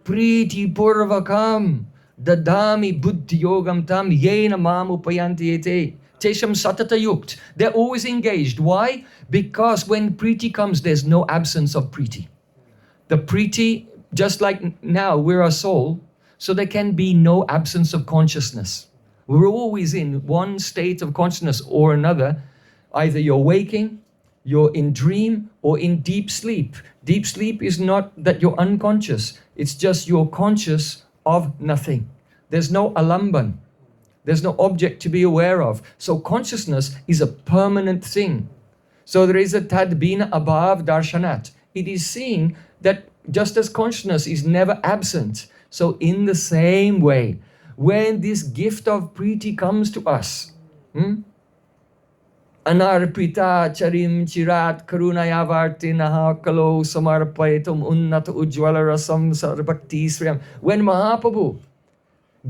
priti purvakam dadami buddhi yogam tam yena mam upayanti ete. Tesham satatayukt. They're always engaged. Why? Because when priti comes, there's no absence of priti. The priti, just like now we're a soul, so there can be no absence of consciousness. We're always in one state of consciousness or another. Either you're waking, you're in dream, or in deep sleep. Deep sleep is not that you're unconscious. It's just you're conscious of nothing. There's no alamban. There's no object to be aware of. So consciousness is a permanent thing. So there is a tadbina abhav darshanat. It is seeing that just as consciousness is never absent, so in the same way, when this gift of priti comes to us, Anarpita charim chirat karunayavarti naha kalo samarpaitum unnata ujjvala rasam sarvakti sriyam. When Mahaprabhu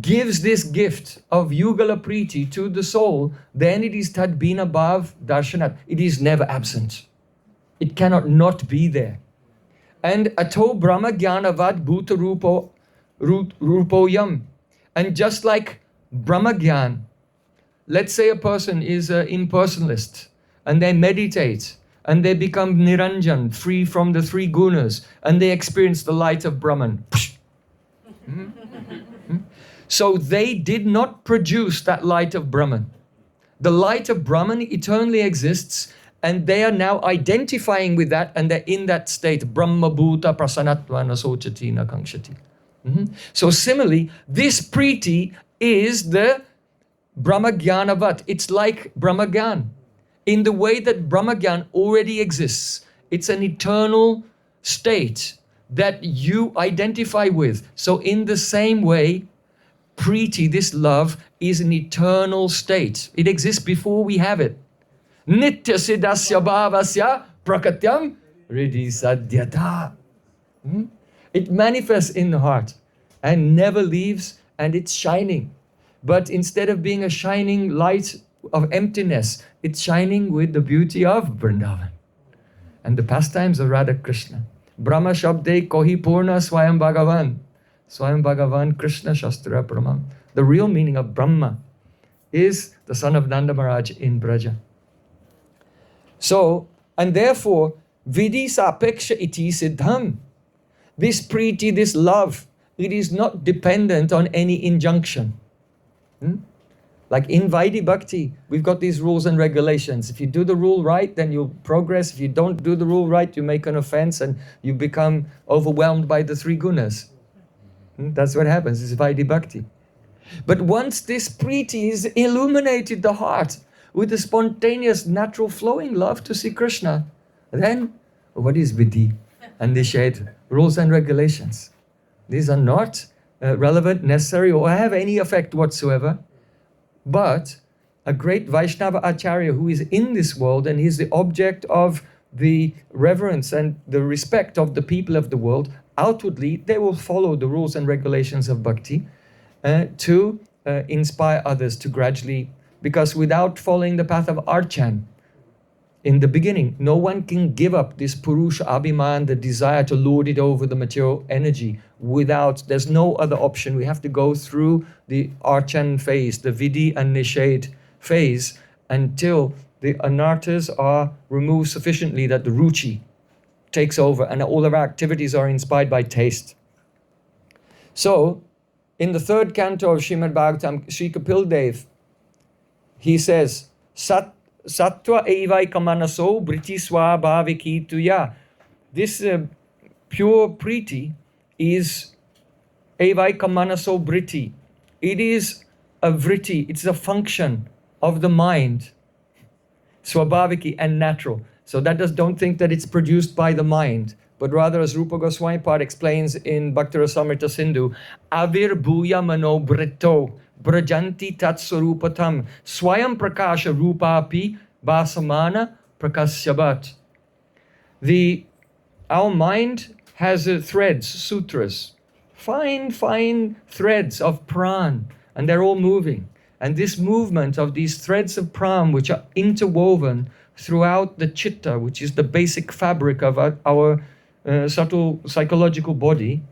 gives this gift of Yugala Priti to the soul, then it is Tadbina Bhav Darshanat. It is never absent. It cannot not be there. And Ato Brahma Jnanavad Bhuta Rupoyam. And just like Brahma Jnana, let's say a person is an impersonalist and they meditate and they become Niranjan, free from the three gunas, and they experience the light of Brahman. So they did not produce that light of Brahman. The light of Brahman eternally exists, and they are now identifying with that, and they're in that state. Brahma bhuta prasanatva nasochati na kankshati. So similarly, this priti is the Brahma Jnanavat. It's like Brahma Jnana in the way that Brahma Jnana already exists. It's an eternal state that you identify with. So in the same way, Priti, this love, is an eternal state. It exists before we have it. Nitya siddhasya bhavasya prakatyam riddhi sadhyata. It manifests in the heart and never leaves, and it's shining. But instead of being a shining light of emptiness, it's shining with the beauty of Vrindavan and the pastimes of Radha Krishna. Brahma Shabde Kohi Purna Swayam Bhagavan. Swayam Bhagavan Krishna Shastra Pramam. The real meaning of Brahma is the son of Nanda Maharaj in Braja. So, and therefore, Vidhi Sapeksha iti siddham. This priti, this love, it is not dependent on any injunction. Like in Vaidhi Bhakti, we've got these rules and regulations. If you do the rule right, then you'll progress. If you don't do the rule right, you make an offense and you become overwhelmed by the three gunas. That's what happens, it's Vaidhi Bhakti. But once this priti is illuminated the heart with a spontaneous, natural flowing love to see Krishna, then what is vidhi and nishedha? Rules and regulations. These are not relevant, necessary, or have any effect whatsoever. But a great Vaishnava Acharya who is in this world and is the object of the reverence and the respect of the people of the world, outwardly they will follow the rules and regulations of bhakti to inspire others to gradually, because without following the path of archan, in the beginning, no one can give up this purusha abhiman, the desire to lord it over the material energy. There's no other option. We have to go through the archan phase, the vidhi and nishedh phase, until the anarthas are removed sufficiently that the ruchi takes over and all of our activities are inspired by taste. So, in the third canto of Srimad Bhagavatam, Sri Kapil Dev, he says, Sattva evai kamanaso briti swabhaviki tuya. This pure priti is evai kamanaso briti. It is a vritti, it's a function of the mind, swabhaviki and natural. So don't think that it's produced by the mind, but rather, as Rupa Goswami Pad explains in Bhaktarasamrita Sindhu, avir bhuya mano brito brajanti tat swarupatam swayam prakasha rupapi basamana prakasyabat. Our mind has threads, sutras, fine threads of pran, and they're all moving. And this movement of these threads of pran, which are interwoven throughout the chitta, which is the basic fabric of our subtle psychological body,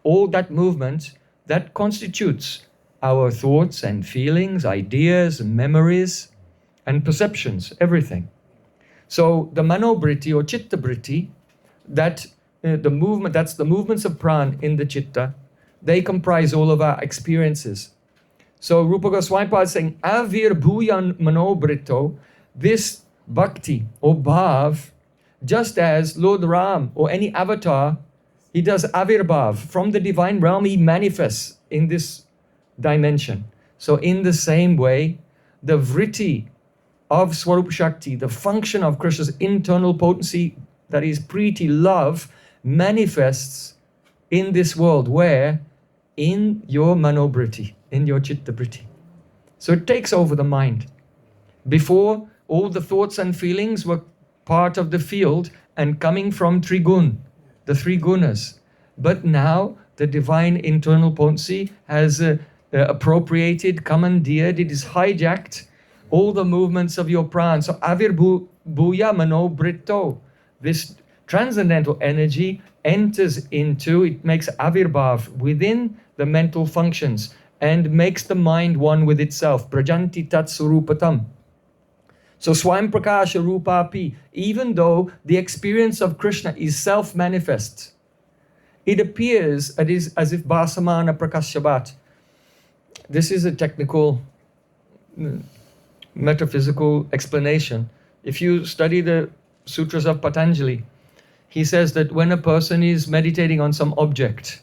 all that movement, that constitutes our thoughts and feelings, ideas and memories and perceptions, everything. So the manobriti or chitta briti, that's the movements of pran in the chitta, they comprise all of our experiences. So Rupa Goswami Pad is saying, avir bhuyan manobrito, this bhakti or bhav, just as Lord Ram or any avatar, he does avirbhav. From the divine realm, he manifests in this dimension. So in the same way, the vritti of Swarup Shakti, the function of Krishna's internal potency, that is priti, love, manifests in this world. Where? In your manobriti, in your chitta briti. So it takes over the mind. Before, all the thoughts and feelings were part of the field and coming from Trigun, the three gunas. But now the divine internal potency has appropriated, commandeered, it is hijacked all the movements of your prana. So avirbhuya mano britto, this transcendental energy enters into, it makes avirbhav within the mental functions and makes the mind one with itself. Prajanti tat surupatam. So Swayam Prakasha Rupapi, even though the experience of Krishna is self-manifest, it appears as if Bhasamana Prakashavat. This is a technical, metaphysical explanation. If you study the sutras of Patanjali, he says that when a person is meditating on some object,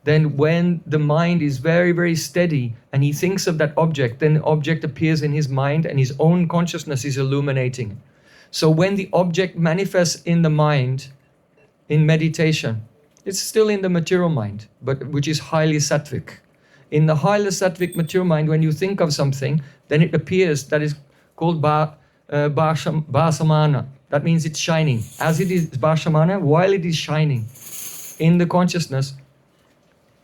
then when the mind is very, very steady and he thinks of that object, then the object appears in his mind and his own consciousness is illuminating. So when the object manifests in the mind, in meditation, it's still in the material mind, but which is highly sattvic. In the highly sattvic material mind, when you think of something, then it appears, that is called Bhasamana. That means it's shining. As it is Bhasamana, while it is shining in the consciousness,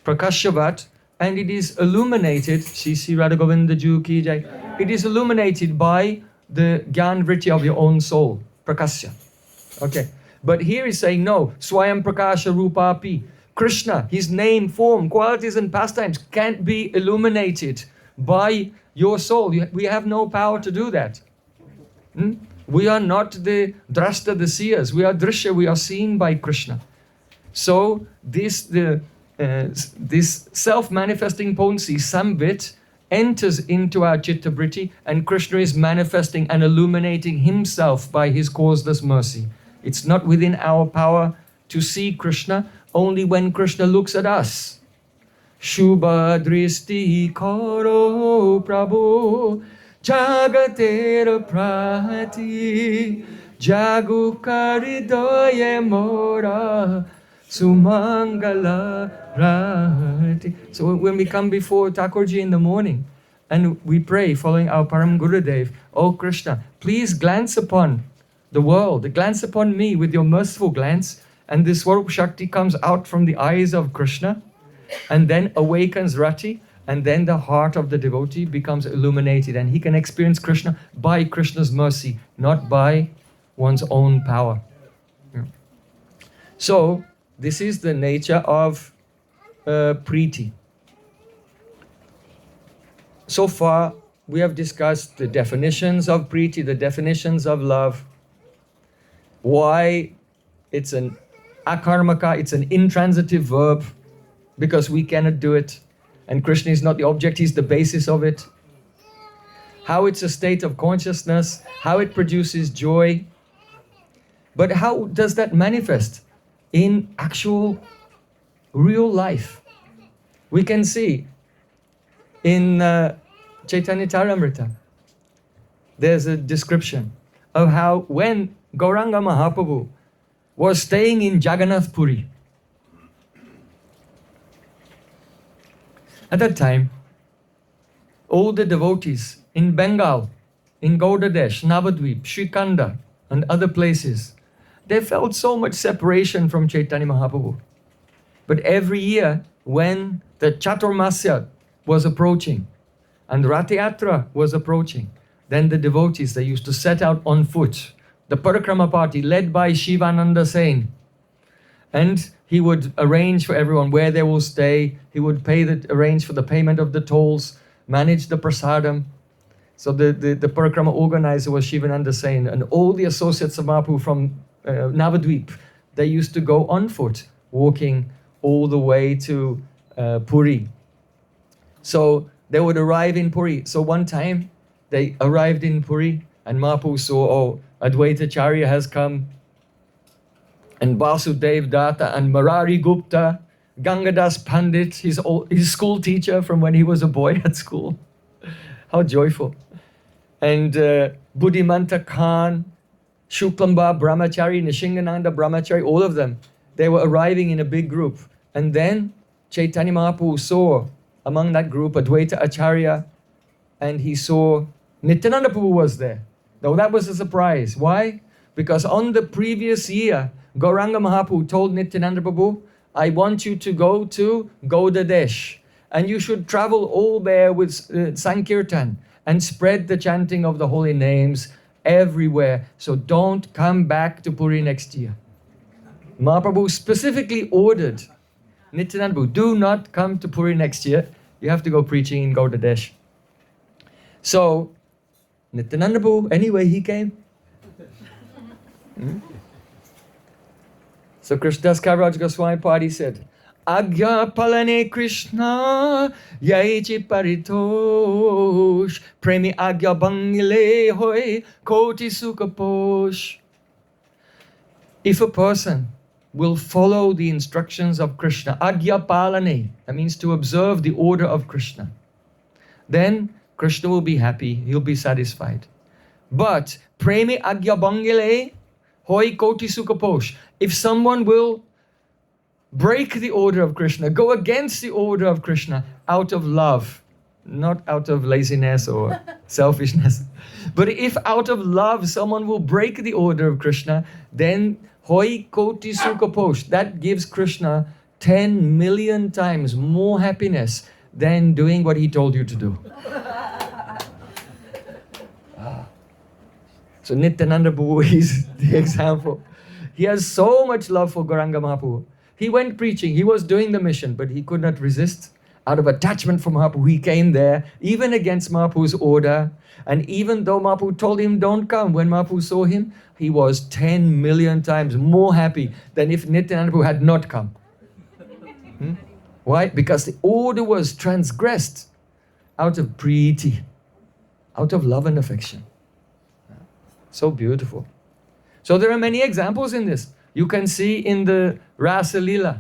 Prakashavat, and it is illuminated, Sri Radha Govinda Ju Ki Jai, it is illuminated by the Gyan Vritti of your own soul, Prakasya. Okay. But here he's saying, no, Swayam Prakasha Rupapi. Krishna, his name, form, qualities and pastimes can't be illuminated by your soul. We have no power to do that. We are not the drashta, the seers. We are drishya, we are seen by Krishna. So this self-manifesting potency, Samvit, enters into our Chitta Vritti, and Krishna is manifesting and illuminating himself by his causeless mercy. It's not within our power to see Krishna, only when Krishna looks at us. Shubha dristi karo prabhu jagatera prati jagu karidoye mora sumangala rati. So when we come before Thakurji in the morning and we pray following our Param Gurudev, oh Krishna, please glance upon the world, glance upon me with your merciful glance, and this Swarup Shakti comes out from the eyes of Krishna and then awakens Rati, and then the heart of the devotee becomes illuminated and he can experience Krishna by Krishna's mercy, not by one's own power. Yeah. So this is the nature of Preeti. So far we have discussed the definitions of Preeti, the definitions of love, why it's an akarmaka, it's an intransitive verb, because we cannot do it. And Krishna is not the object, he's the basis of it. How it's a state of consciousness, how it produces joy. But how does that manifest in actual, real life? We can see in Chaitanya Charitamrita, there's a description of how when Gauranga Mahaprabhu was staying in Jagannath Puri, at that time, all the devotees in Bengal, in Gaudadesh, Navadvip, Srikanda, and other places, they felt so much separation from Chaitanya Mahaprabhu. But every year, when the Chaturmasya was approaching, and Rathayatra was approaching, then the devotees, they used to set out on foot, the Parikrama party led by Shivananda Sen. And he would arrange for everyone where they will stay. He would arrange for the payment of the tolls, manage the prasadam. So the Parikrama organizer was Shivananda Sen, and all the associates of Mahaprabhu from Navadvip, they used to go on foot, walking all the way to Puri. So they would arrive in Puri. So one time they arrived in Puri and Mahaprabhu saw, oh, Advaita Acharya has come, and Vasudev Datta and Marari Gupta, Gangadas Pandit, his school teacher from when he was a boy at school. How joyful. And Buddhimanta Khan, Shuklamba Brahmachari, Nishingananda Brahmachari, all of them, they were arriving in a big group. And then Chaitanya Mahaprabhu saw among that group Advaita Acharya, and he saw Nityananda Prabhu was there. Now that was a surprise. Why? Because on the previous year, Gauranga Mahaprabhu told Nityananda Prabhu, I want you to go to Gaudadesh, and you should travel all there with Sankirtan and spread the chanting of the holy names everywhere. So don't come back to Puri next year. Mahaprabhu specifically ordered Nityananda Prabhu, do not come to Puri next year. You have to go preaching in Gaudadesh. So Nityananda Prabhu, anyway, he came. So Krishnadas Kaviraj Goswami Padi said, Agya palane Krishna yaichi paritosh premi agya bangile hoy koti sukaposh. If a person will follow the instructions of Krishna, agya palane, that means to observe the order of Krishna, then Krishna will be happy, he'll be satisfied. But premi agya bangile hoy koti sukaposh, if someone will break the order of Krishna, go against the order of Krishna out of love, not out of laziness or selfishness, but if out of love someone will break the order of Krishna, then hoi koti sukaposh, that gives Krishna 10 million times more happiness than doing what he told you to do. So Nityananda Prabhu is the example. He has so much love for Gauranga Mahaprabhu. He went preaching, he was doing the mission, but he could not resist. Out of attachment for Mahaprabhu, he came there, even against Mahaprabhu's order. And even though Mahaprabhu told him, don't come, when Mahaprabhu saw him, he was 10 million times more happy than if Nityananda Prabhu had not come. Why? Because the order was transgressed out of preeti, out of love and affection. So beautiful. So there are many examples in this. You can see in the Rasa Leela,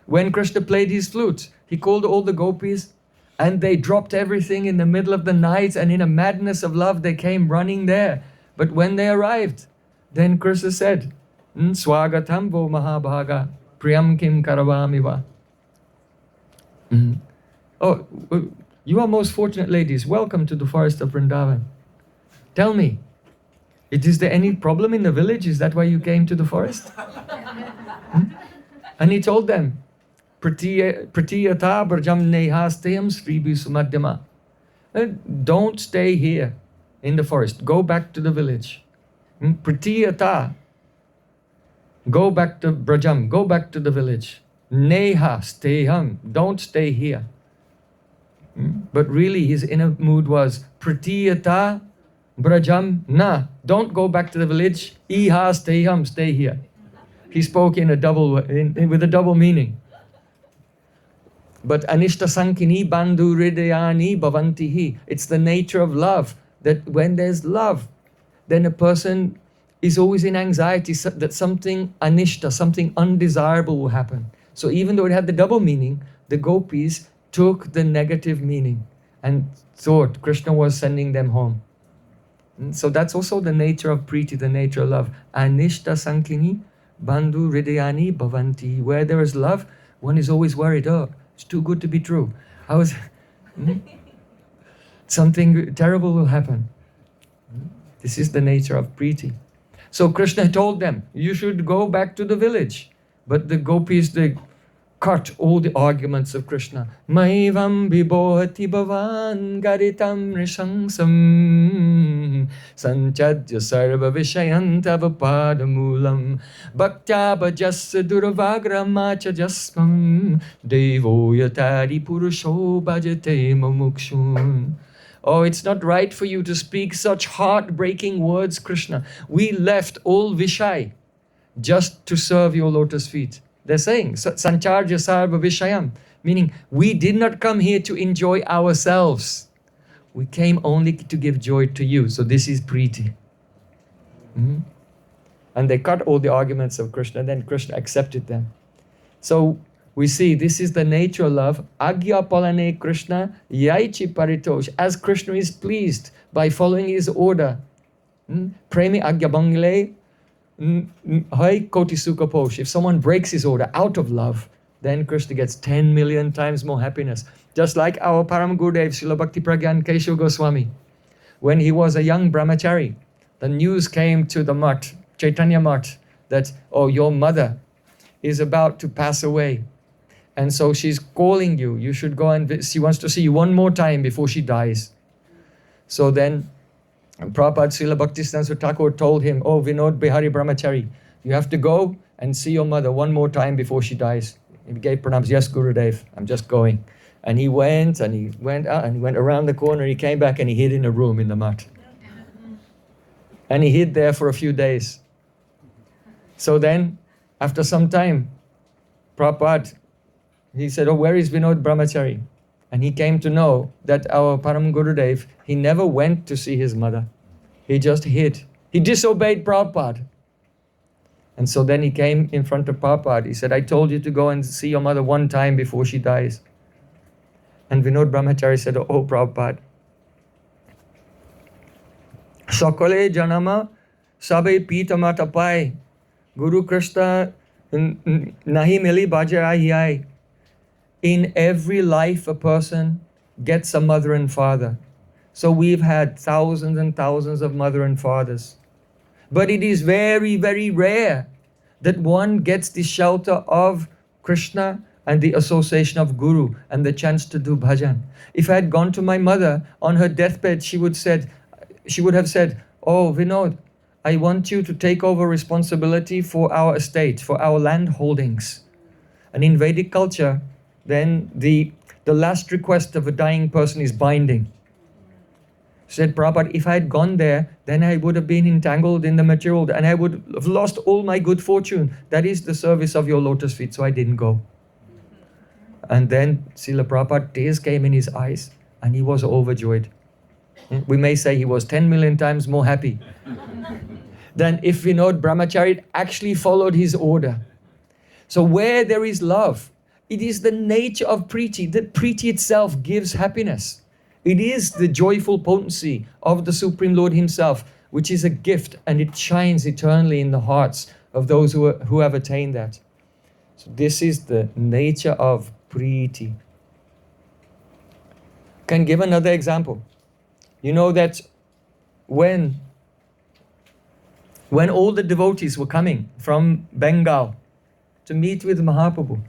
when Krishna played his flute, he called all the gopis and they dropped everything in the middle of the night, and in a madness of love they came running there. But when they arrived, then Krishna said, Swagatam vo mahabhaga priyam kim karavamiva. Oh, you are most fortunate ladies. Welcome to the forest of Vrindavan. Tell me, is there any problem in the village? Is that why you came to the forest? And he told them, Pratiyata brajam nehastayam sribi sumadhyama. Don't stay here in the forest. Go back to the village. Pratiyata. Go back to brajam. Go back to the village. Neha stayam. Don't stay here. But really his inner mood was Pratiyata brajam na. Don't go back to the village. Iha stayam. Stay here. He spoke in a with a double meaning. But anishta sankini bandhu hridayani bhavantihi. It's the nature of love, that when there's love, then a person is always in anxiety that something anishta, something undesirable will happen. So even though it had the double meaning, the gopis took the negative meaning and thought Krishna was sending them home. So that's also the nature of preeti, the nature of love. Anishta sankini bandhu hridayani bhavanti. Where there is love, one is always worried, oh, it's too good to be true. Something terrible will happen. This is the nature of preeti. So Krishna told them, you should go back to the village. But the gopis, they cut all the arguments of Krishna. Maivam vibhoti bhavan garitam rishangsam sanchadya sarva vishayantava padamulam bhaktya bhajasya duravagramacha jaspam devo yatari purusho bhajate mumukshun. Oh, it's not right for you to speak such heartbreaking words, Krishna. We left all Vishay just to serve your lotus feet. They're saying, Sancharya Sarva Vishayam, meaning we did not come here to enjoy ourselves. We came only to give joy to you. So this is preeti. And they cut all the arguments of Krishna, and then Krishna accepted them. So we see this is the nature of love. Agya palane Krishna yaichi paritosh. As Krishna is pleased by following his order. Premi agya bangile. Hai koti sukaposh. If someone breaks his order out of love, then Krishna gets 10 million times more happiness. Just like our Param Gurudev, Srila Bhakti Pragyan Keshav Goswami. when he was a young brahmachari, the news came to the mutt, Chaitanya mutt, that, oh, your mother is about to pass away. And so she's calling you. You should go and she wants to see you one more time before she dies. So then Prabhupada Srila Bhaktisiddhanta Thakur told him, oh, Vinod Bihari Brahmachari, you have to go and see your mother one more time before she dies. He gave pranams, yes, Gurudev, I'm just going. And he went out and he went around the corner. He came back and he hid in a room in the mutt. And he hid there for a few days. So then, after some time, Prabhupada, he said, oh, where is Vinod Brahmachari? And he came to know that our Param Gurudev, he never went to see his mother. He just hid. He disobeyed Prabhupada. And so then he came in front of Prabhupada. He said, I told you to go and see your mother one time before she dies. And Vinod Brahmachari said, oh, Prabhupada, Sakale Janama Sabe Pita Matapai Guru Krishna Nahi Mili Bajai. In every life, a person gets a mother and father. So we've had thousands and thousands of mother and fathers. But it is very, very rare that one gets the shelter of Krishna and the association of Guru and the chance to do bhajan. If I had gone to my mother on her deathbed, she would have said, oh, Vinod, I want you to take over responsibility for our estate, for our land holdings. And in Vedic culture, then the last request of a dying person is binding. Said Prabhupada, if I had gone there, then I would have been entangled in the material and I would have lost all my good fortune. That is the service of your lotus feet, so I didn't go. And then Srila Prabhupada, tears came in his eyes and he was overjoyed. We may say he was 10 million times more happy than if Vinod Brahmachari actually followed his order. So where there is love, it is the nature of Priti, that Priti itself gives happiness. It is the joyful potency of the Supreme Lord Himself, which is a gift and it shines eternally in the hearts of those who have attained that. So this is the nature of Priti. Can give another example. You know that when all the devotees were coming from Bengal to meet with Mahaprabhu,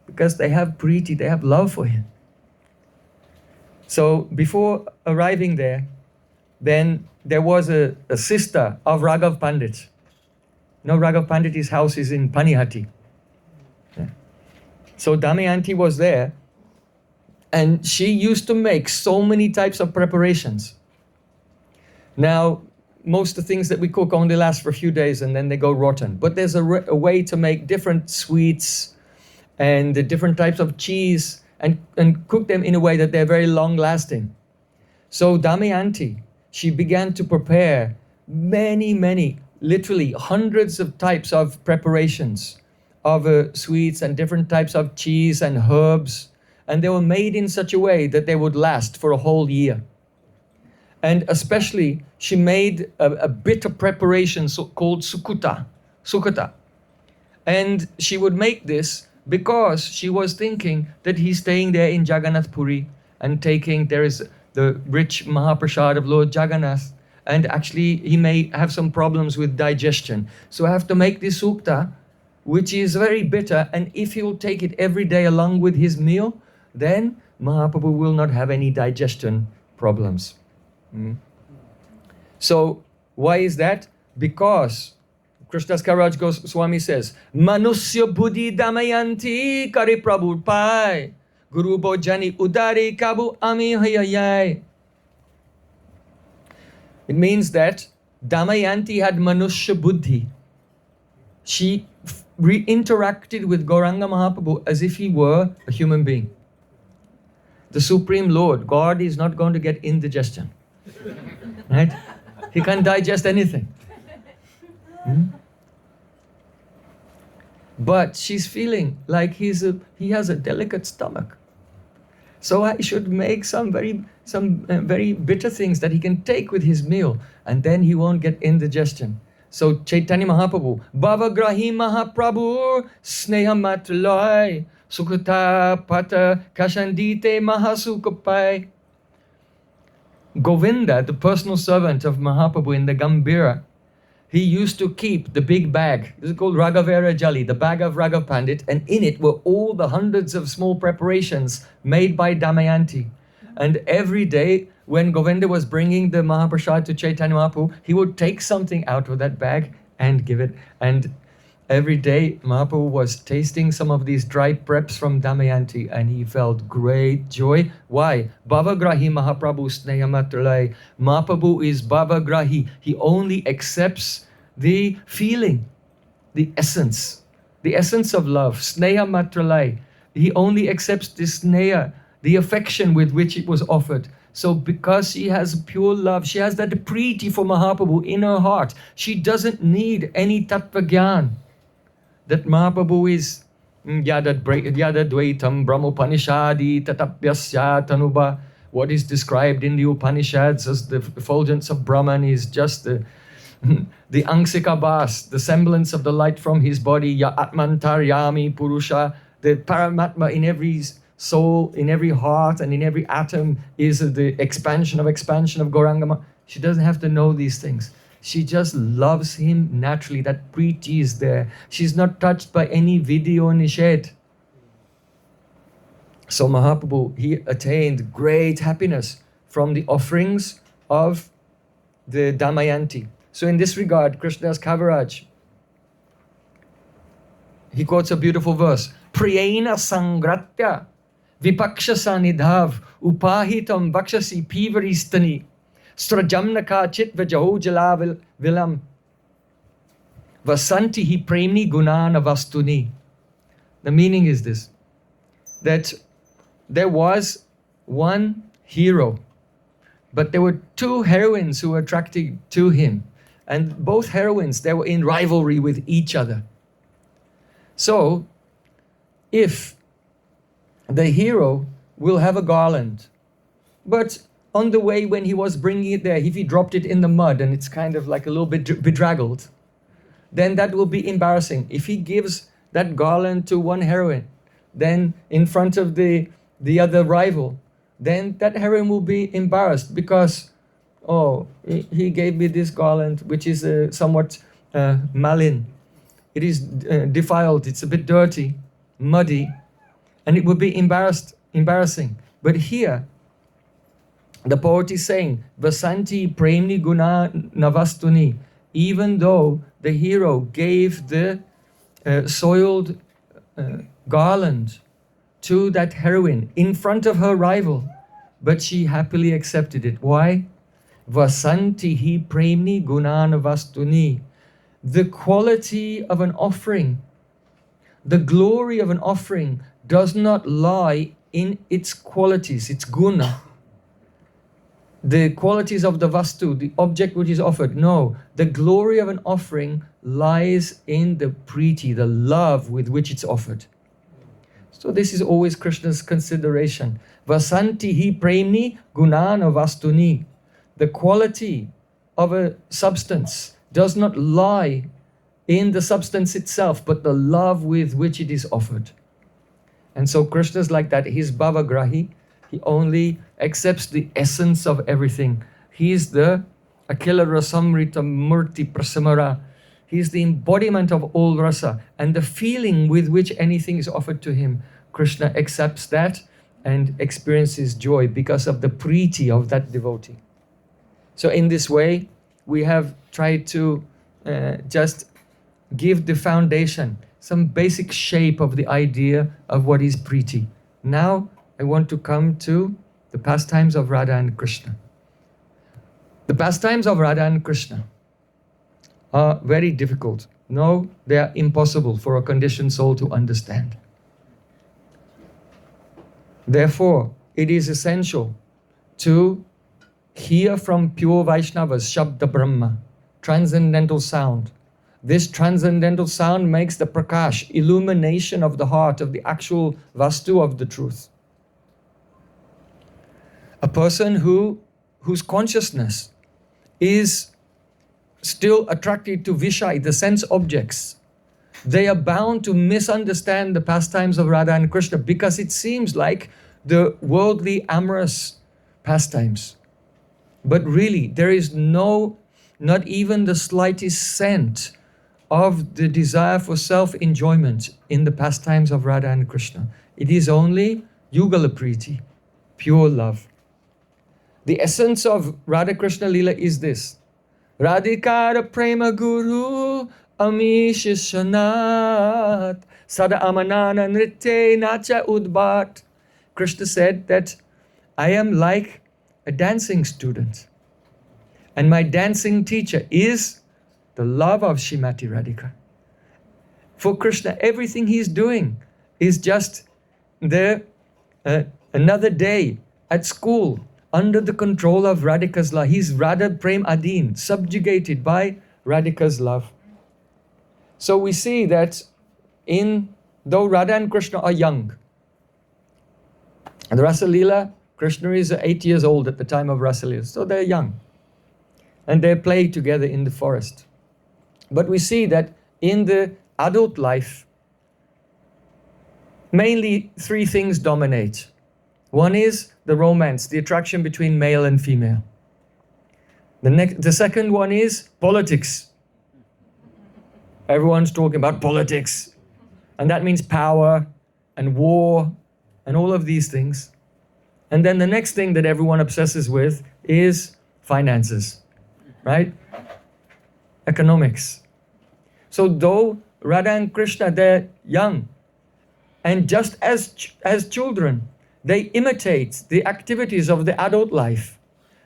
because they have Priti, they have love for him. So before arriving there, then there was a sister of Raghav Pandit. You know, Raghav Pandit's house is in Panihati. Yeah. So Damayanti was there, and she used to make so many types of preparations. Now, most of the things that we cook only last for a few days and then they go rotten. But there's a way to make different sweets and the different types of cheese and cook them in a way that they're very long lasting. So Damayanti, she began to prepare many, literally hundreds of types of preparations of sweets and different types of cheese and herbs. And they were made in such a way that they would last for a whole year. And especially, she made a bitter preparation called sukata. And she would make this because she was thinking that he's staying there in Jagannath Puri and there is the rich Mahaprasad of Lord Jagannath, and actually he may have some problems with digestion. So I have to make this sukta, which is very bitter, and if he will take it every day along with his meal, then Mahaprabhu will not have any digestion problems. So why is that? Because Krishnadas Kaviraj Goswami says, Manusya buddhi damayanti kare prabhu pai, guru bojani udari kabu ami hayayai. It means that Damayanti had Manusya buddhi. She interacted with Gauranga Mahaprabhu as if he were a human being. The Supreme Lord, God, is not going to get indigestion. Right? He can't digest anything. But she's feeling like he has a delicate stomach. So I should make some very bitter things that he can take with his meal, and then he won't get indigestion. So Chaitanya Mahaprabhu, Bhavagrahi Mahaprabhu, Sneha Matulai, Sukata Pata Kashandite Mahasukapai. Govinda, the personal servant of Mahaprabhu in the Gambhira, he used to keep the big bag. This is called Raghavera Jali, the bag of Raghav Pandit, and in it were all the hundreds of small preparations made by Damayanti. And every day, when Govinda was bringing the Mahaprasad to Chaitanya Mahaprabhu, he would take something out of that bag and give it. And every day, Mahaprabhu was tasting some of these dry preps from Damayanti, and he felt great joy. Why? Bhavagrahi Mahaprabhu Snehamatralai. Mahaprabhu is Bhavagrahi. He only accepts the feeling, the essence of love. Snehamatralai. He only accepts the sneha, the affection with which it was offered. So because she has pure love, she has that preeti for Mahaprabhu in her heart. She doesn't need any tattva gyan. That Mahaprabhu is Yadadvaitam Brahmopanishadi Tatapyasya Tanuba. What is described in the Upanishads as the effulgence of Brahman is just the Angsika Bas, the semblance of the light from his body, Ya Atmantaryami Purusha, the Paramatma in every soul, in every heart, and in every atom is the expansion of Gaurangama. She doesn't have to know these things. She just loves him naturally. That preeti is there. She's not touched by any video nishad. So Mahaprabhu, he attained great happiness from the offerings of the Damayanti. So in this regard, Krishna's Kaviraj, he quotes a beautiful verse. Priyena sangratya vipaksha sanidhav upahitam vakshasi pivaristani strajamnaka chit vajahojala vilam vasanti hi premni gunana vastuni. The meaning is this, that there was one hero, but there were two heroines who were attracted to him. And both heroines, they were in rivalry with each other. So, if the hero will have a garland, but on the way when he was bringing it there, if he dropped it in the mud and it's kind of like a little bit bedraggled, then that will be embarrassing. If he gives that garland to one heroine, then in front of the other rival, then that heroine will be embarrassed because, oh, he gave me this garland, which is somewhat malin. It is defiled, it's a bit dirty, muddy, and it would be embarrassing. But here, the poet is saying, Vasanti premni guna navastuni, even though the hero gave the soiled garland to that heroine in front of her rival, but she happily accepted it. Why? Vasanti hi premni gunana vastuni. The quality of an offering, the glory of an offering does not lie in its qualities, its guna. The qualities of the vastu, the object which is offered. No, the glory of an offering lies in the preeti, the love with which it's offered. So this is always Krishna's consideration. Vasanti hi premni gunana vastuni. The quality of a substance does not lie in the substance itself, but the love with which it is offered. And so Krishna's like that. He's Bhavagrahi. He only accepts the essence of everything. He's the Akila Rasamrita Murti Prasamara. He's the embodiment of all rasa. And the feeling with which anything is offered to him, Krishna accepts that and experiences joy because of the preeti of that devotee. So in this way, we have tried to just give the foundation, some basic shape of the idea of what is preeti. Now, I want to come to the pastimes of Radha and Krishna. The pastimes of Radha and Krishna are very difficult. No, they are impossible for a conditioned soul to understand. Therefore, it is essential to hear from pure Vaishnavas, Shabda Brahma, transcendental sound. This transcendental sound makes the prakash, illumination of the heart, of the actual vastu of the truth. A person whose consciousness is still attracted to Vishai, the sense objects, they are bound to misunderstand the pastimes of Radha and Krishna because it seems like the worldly amorous pastimes. But really, there is not even the slightest scent of the desire for self-enjoyment in the pastimes of Radha and Krishna. It is only Yugala Priti, pure love. The essence of Radha Krishna Leela is this. Radhikara Prema Guru Amishishanat Sada Amanana Nritte Nacha Udbhat. Krishna said that I am like a dancing student, and my dancing teacher is the love of Shrimati Radhika. For Krishna, everything he's doing is just another day at school under the control of Radhika's love. He's Radha Prem Adin, subjugated by Radhika's love. So we see that though Radha and Krishna are young, and the Rasa Leela, Krishna is 8 years old at the time of Rasa Leela, so they're young. And they play together in the forest. But we see that in the adult life, mainly three things dominate. One is the romance, the attraction between male and female. The second one is politics. Everyone's talking about politics. And that means power and war and all of these things. And then the next thing that everyone obsesses with is finances, right? Economics. So though Radha and Krishna, they're young, and just as children, they imitate the activities of the adult life.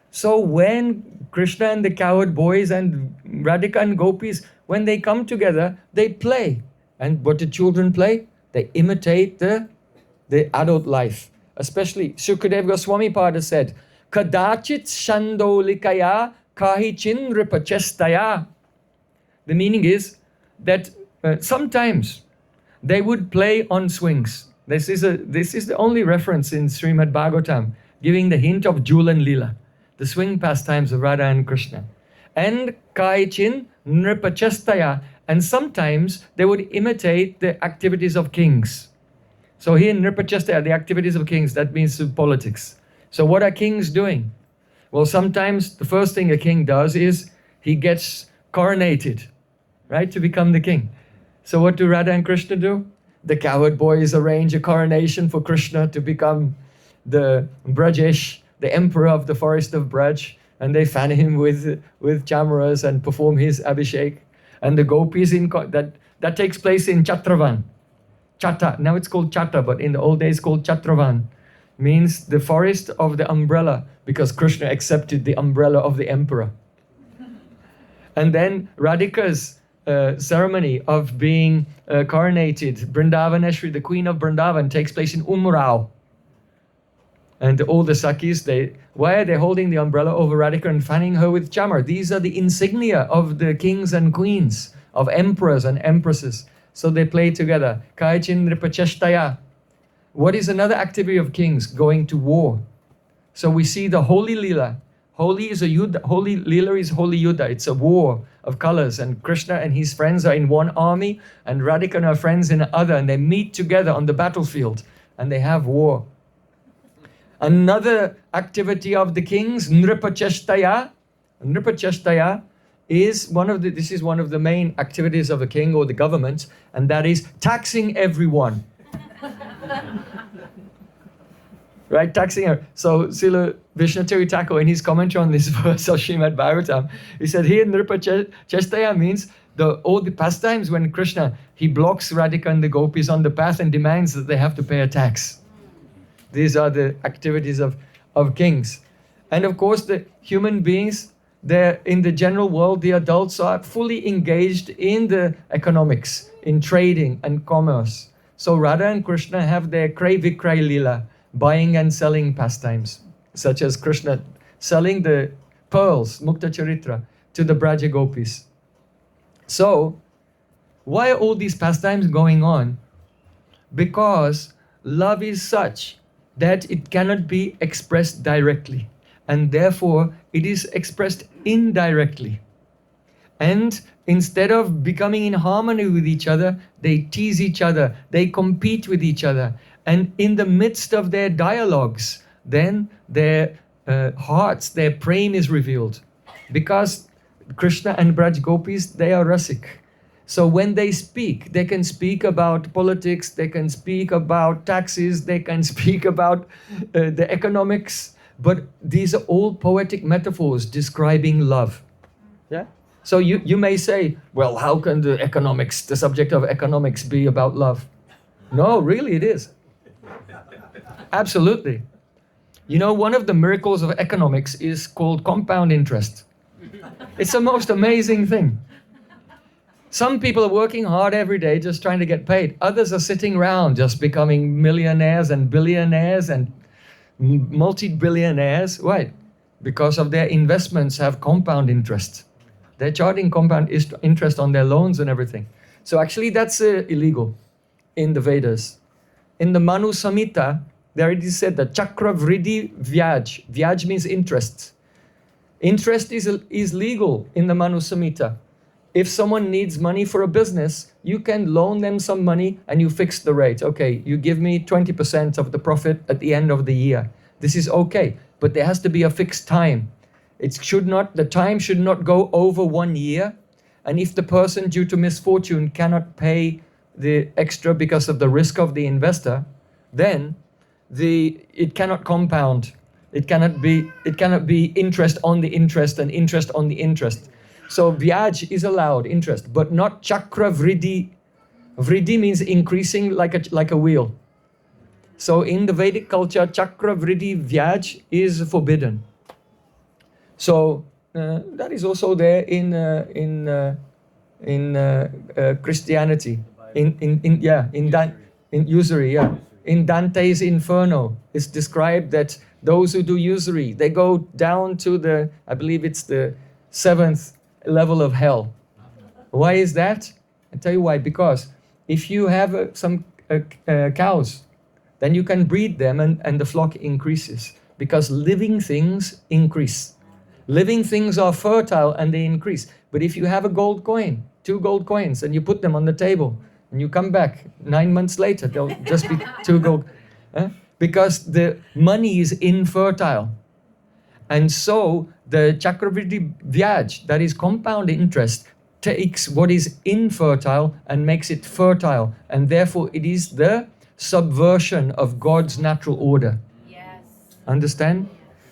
So when Krishna and the cowherd boys and Radhika and gopis, when they come together, they play. And what do children play? They imitate the adult life. Especially Shukadeva Goswami Pada said, Kadachit Shandolikaya Kahichin Ripachestaya. The meaning is that sometimes they would play on swings. This is the only reference in Srimad Bhagavatam giving the hint of Julan Leela, the swing pastimes of Radha and Krishna. And Kaichin Nripachestaya, and sometimes they would imitate the activities of kings. So here in Nripachestaya, the activities of kings, that means politics. So what are kings doing? Well, sometimes the first thing a king does is he gets coronated, right, to become the king. So what do Radha and Krishna do? The cowherd boys arrange a coronation for Krishna to become the Brajesh, the emperor of the forest of Braj, and they fan him with chamaras and perform his abhishek. And the gopis, that takes place in Chatravan. Chata, now it's called Chata, but in the old days called Chatravan, means the forest of the umbrella, because Krishna accepted the umbrella of the emperor. And then Radhika's ceremony of being coronated, Vrindavaneshwari, the queen of Vrindavan, takes place in Umrao. And all the Sakis, why are they holding the umbrella over Radhika and fanning her with chamar? These are the insignia of the kings and queens, of emperors and empresses. So they play together. Kaichin Ripacheshtaya. What is another activity of kings? Going to war. So we see the Holy Leela. Holy Leela is Holy Yuddha. It's a war of colors, and Krishna and his friends are in one army, and Radhika and her friends in another, and they meet together on the battlefield, and they have war. Another activity of the kings, Nripacheshtaya. Nripacheshtaya is one of the main activities of a king or the government, and that is taxing everyone. Right, taxing her. So Srila Vishnatari Thakur, in his commentary on this verse of Srimad Bhagavatam, he said here Nripacheshtaya means all the pastimes when Krishna, he blocks Radhika and the gopis on the path and demands that they have to pay a tax. These are the activities of kings. And of course the human beings, in the general world, the adults are fully engaged in the economics, in trading and commerce. So Radha and Krishna have their Kray Vikray Leela, buying and selling pastimes, such as Krishna selling the pearls, Mukta Charitra, to the Braja Gopis. So, why are all these pastimes going on? Because love is such that it cannot be expressed directly, and therefore it is expressed indirectly. And instead of becoming in harmony with each other, they tease each other, they compete with each other. And in the midst of their dialogues, then their hearts, their prem is revealed. Because Krishna and Braj Gopis, they are rasik. So when they speak, they can speak about politics, they can speak about taxes, they can speak about the economics, but these are all poetic metaphors describing love. Yeah. So you may say, well, how can the subject of economics be about love? No, really it is. Absolutely. You know, one of the miracles of economics is called compound interest. It's the most amazing thing. Some people are working hard every day just trying to get paid. Others are sitting around just becoming millionaires and billionaires and multi-billionaires. Why? Because of their investments have compound interest. They're charging compound interest on their loans and everything. So actually that's illegal in the Vedas. In the Manu Samhita, there it is said that chakra vriddhi vyaj. Vyaj means interest. Interest is legal in the Manu Samhita. If someone needs money for a business, you can loan them some money and you fix the rate. Okay, you give me 20% of the profit at the end of the year. This is okay, but there has to be a fixed time. The time should not go over 1 year. And if the person, due to misfortune, cannot pay the extra because of the risk of the investor, then it cannot compound. It cannot be interest on the interest and interest on the interest. So vyaj is allowed, interest, but not chakra vriddhi. Vriddhi means increasing like a wheel. So in the Vedic culture, chakra vriddhi vyaj is forbidden. So that is also there in Christianity, in usury, yeah. In Dante's Inferno, it's described that those who do usury, they go down to I believe it's the 7th level of hell. Why is that? I'll tell you why. Because if you have some cows, then you can breed them and the flock increases. Because living things increase. Living things are fertile and they increase. But if you have a gold coin, 2 gold coins, and you put them on the table, and you come back 9 months later, they'll just be 2 gold. Because the money is infertile. And so the Chakravarti Vyaj, that is compound interest, takes what is infertile and makes it fertile. And therefore it is the subversion of God's natural order. Yes. Understand?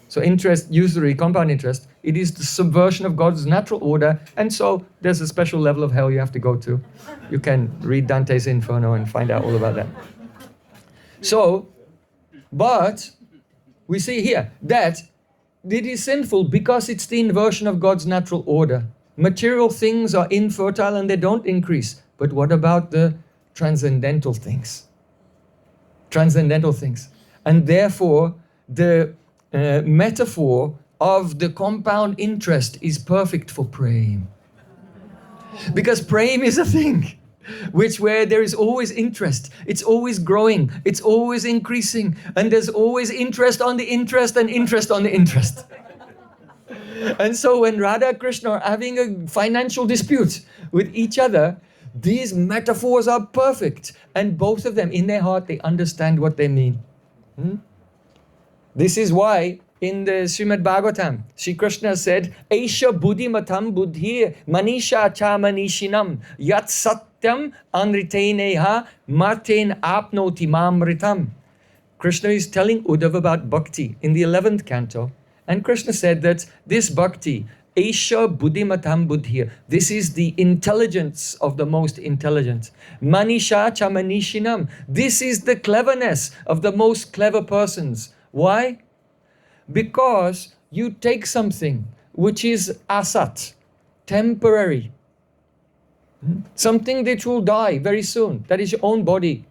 So interest, usury, compound interest, it is the subversion of God's natural order. And so there's a special level of hell you have to go to. You can read Dante's Inferno and find out all about that. So, but we see here that it is sinful because it's the inversion of God's natural order. Material things are infertile and they don't increase. But what about the transcendental things? Transcendental things. And therefore, the metaphor of the compound interest is perfect for prem. Because prem is a thing where there is always interest. It's always growing. It's always increasing. And there's always interest on the interest and interest on the interest. And so when Radha and Krishna are having a financial dispute with each other, these metaphors are perfect. And both of them, in their heart, they understand what they mean. This is why in the Srimad Bhagavatam, Sri Krishna said, Aisha buddhimatam buddhi manisha cha manishinam yat satyam anriteneha marten apnoti mamritam. Krishna is telling Uddhava about bhakti in the 11th canto. And Krishna said that this bhakti, Aisha buddhimatam buddhi, this is the intelligence of the most intelligent. Manisha cha manishinam, this is the cleverness of the most clever persons. Why? Because you take something which is asat, temporary, something that will die very soon, that is your own body,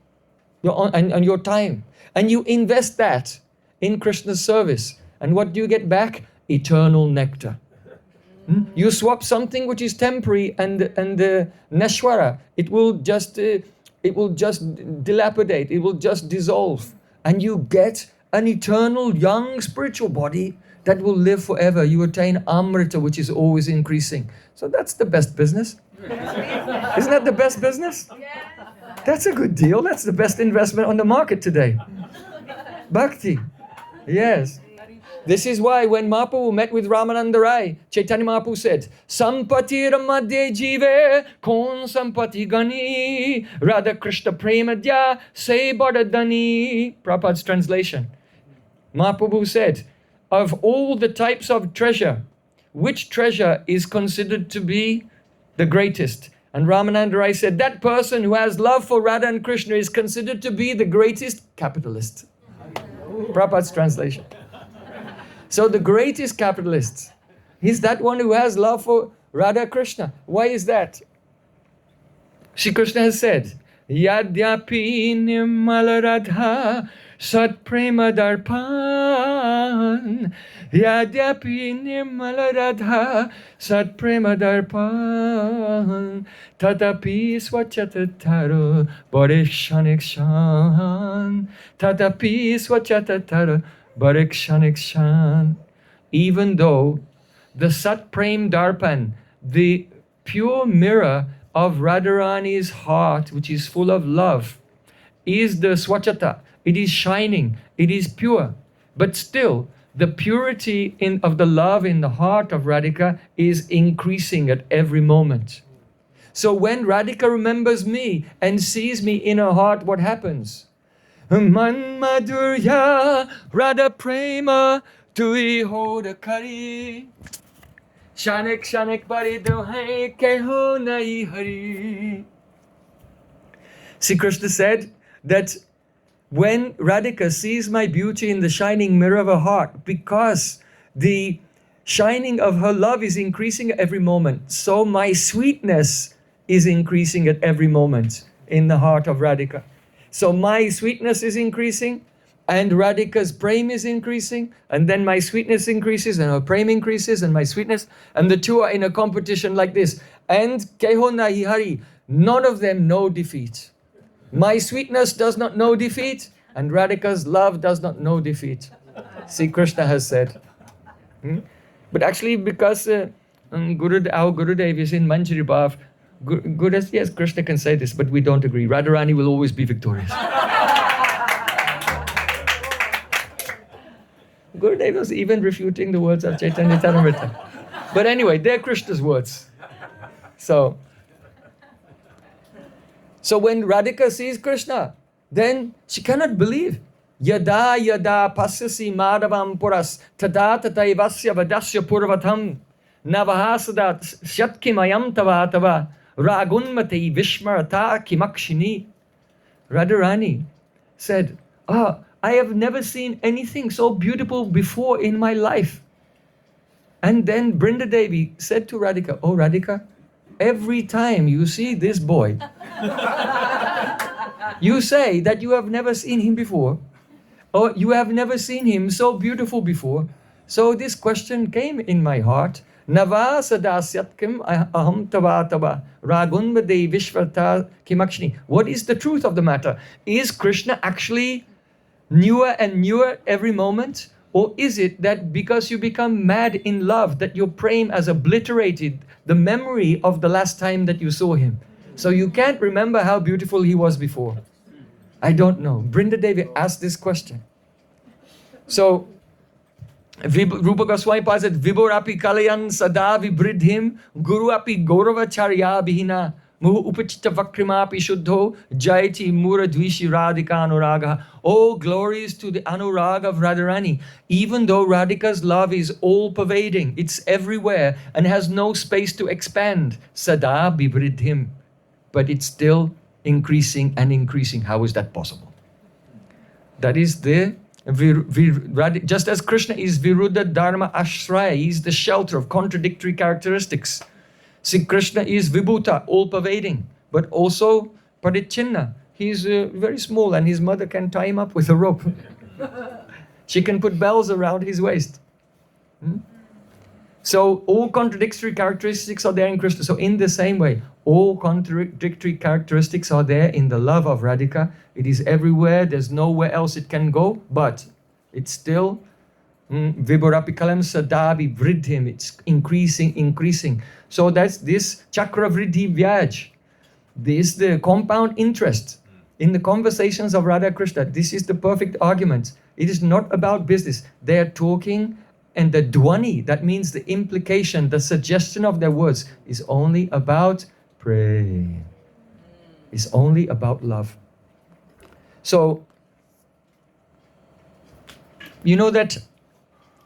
and your time, and you invest that in Krishna's service. And what do you get back? Eternal nectar. You swap something which is temporary and neshwara, it will just dilapidate, it will just dissolve, and you get an eternal young spiritual body that will live forever. You attain amrita, which is always increasing. So that's the best business. Isn't that the best business? That's a good deal. That's the best investment on the market today. Bhakti. Yes. This is why when Mahaprabhu met with Ramananda Rai, Chaitanya Mahaprabhu said, Sampati Ramadhe Jive Kon Sampati Gani Radha Krishna Premadya Se Badadani. Prabhupada's translation. Mahaprabhu said, of all the types of treasure, which treasure is considered to be the greatest? And Ramananda Rai said, that person who has love for Radha and Krishna is considered to be the greatest capitalist. Prabhupada's translation. So the greatest capitalist is that one who has love for Radha Krishna. Why is that? Shri Krishna has said, Yadyapi Nirmala Radha Sat Prema Darpan Yadyapi Nirmala Radha Sat Prema Darpan Tatapi Swachatattaro Barikshanekshan Tatapi Swachatattaro Barikshanekshan. Even though the Sat Prem Darpan, the pure mirror of Radharani's heart, which is full of love, is the swachata. It is shining. It is pure. But still, the purity of the love in the heart of Radhika is increasing at every moment. So when Radhika remembers me and sees me in her heart, what happens? Man madhurya Radha prema tui hoda kari Shanik shanik bari dohai keho nai hari. Sri Krishna said that when Radhika sees my beauty in the shining mirror of her heart, because the shining of her love is increasing at every moment, so my sweetness is increasing at every moment in the heart of Radhika. So my sweetness is increasing, and Radhika's prem is increasing, and then my sweetness increases, and her prem increases, and my sweetness, and the two are in a competition like this. And Keho Nahi Hari, none of them know defeat. My sweetness does not know defeat, and Radhika's love does not know defeat. See, Krishna has said. But actually, because our Gurudev is in Manjari Bhav, yes, Krishna can say this, but we don't agree. Radharani will always be victorious. Gurudev was even refuting the words of Chaitanya Charitamrita. But anyway, they're Krishna's words. So when Radhika sees Krishna, then she cannot believe. Yada yada pasasi madhavam puras tada tataivasya vadasya purvatam navahasada shatkimayam tava tava ragunmati vishmarata kimakshini. Radharani said, I have never seen anything so beautiful before in my life. And then Brinda Devi said to Radhika, oh Radhika, every time you see this boy, you say that you have never seen him before, or you have never seen him so beautiful before. So this question came in my heart. Nava sadasyatkim aham tava tava ragunvade vishvata kimakshni. What is the truth of the matter? Is Krishna actually newer and newer every moment? Or is it that because you become mad in love, that your prem has obliterated the memory of the last time that you saw him? So you can't remember how beautiful he was before. I don't know. Brinda Devi asked this question. So Rupa Goswami Pad said, Vibhorapi kalayan sada vibridhim guru api gaurava charya bihina muhu upachita vakrimapi shuddho jayati muradvishi radhika anuraga. Oh, glories to the anurag of Radharani. Even though Radhika's love is all-pervading, it's everywhere and has no space to expand, sada vibridhim. But it's still increasing and increasing. How is that possible? That is just as Krishna is Viruddha Dharma Ashraya, he is the shelter of contradictory characteristics. See, Krishna is Vibhuta, all-pervading, but also Parichinna. He's very small and his mother can tie him up with a rope. She can put bells around his waist. So all contradictory characteristics are there in Krishna. So in the same way, all contradictory characteristics are there in the love of Radhika. It is everywhere. There's nowhere else it can go, but it's still Vibhorapikalam Sadavi Vridhim. It's increasing. So that's this Chakra Vridhi Vyaj. This the compound interest In the conversations of Radha Krishna, this is the perfect argument. It is not about business. They are talking, and the dhwani, that means the implication, the suggestion of their words, is only about praying. It's only about love. So, you know that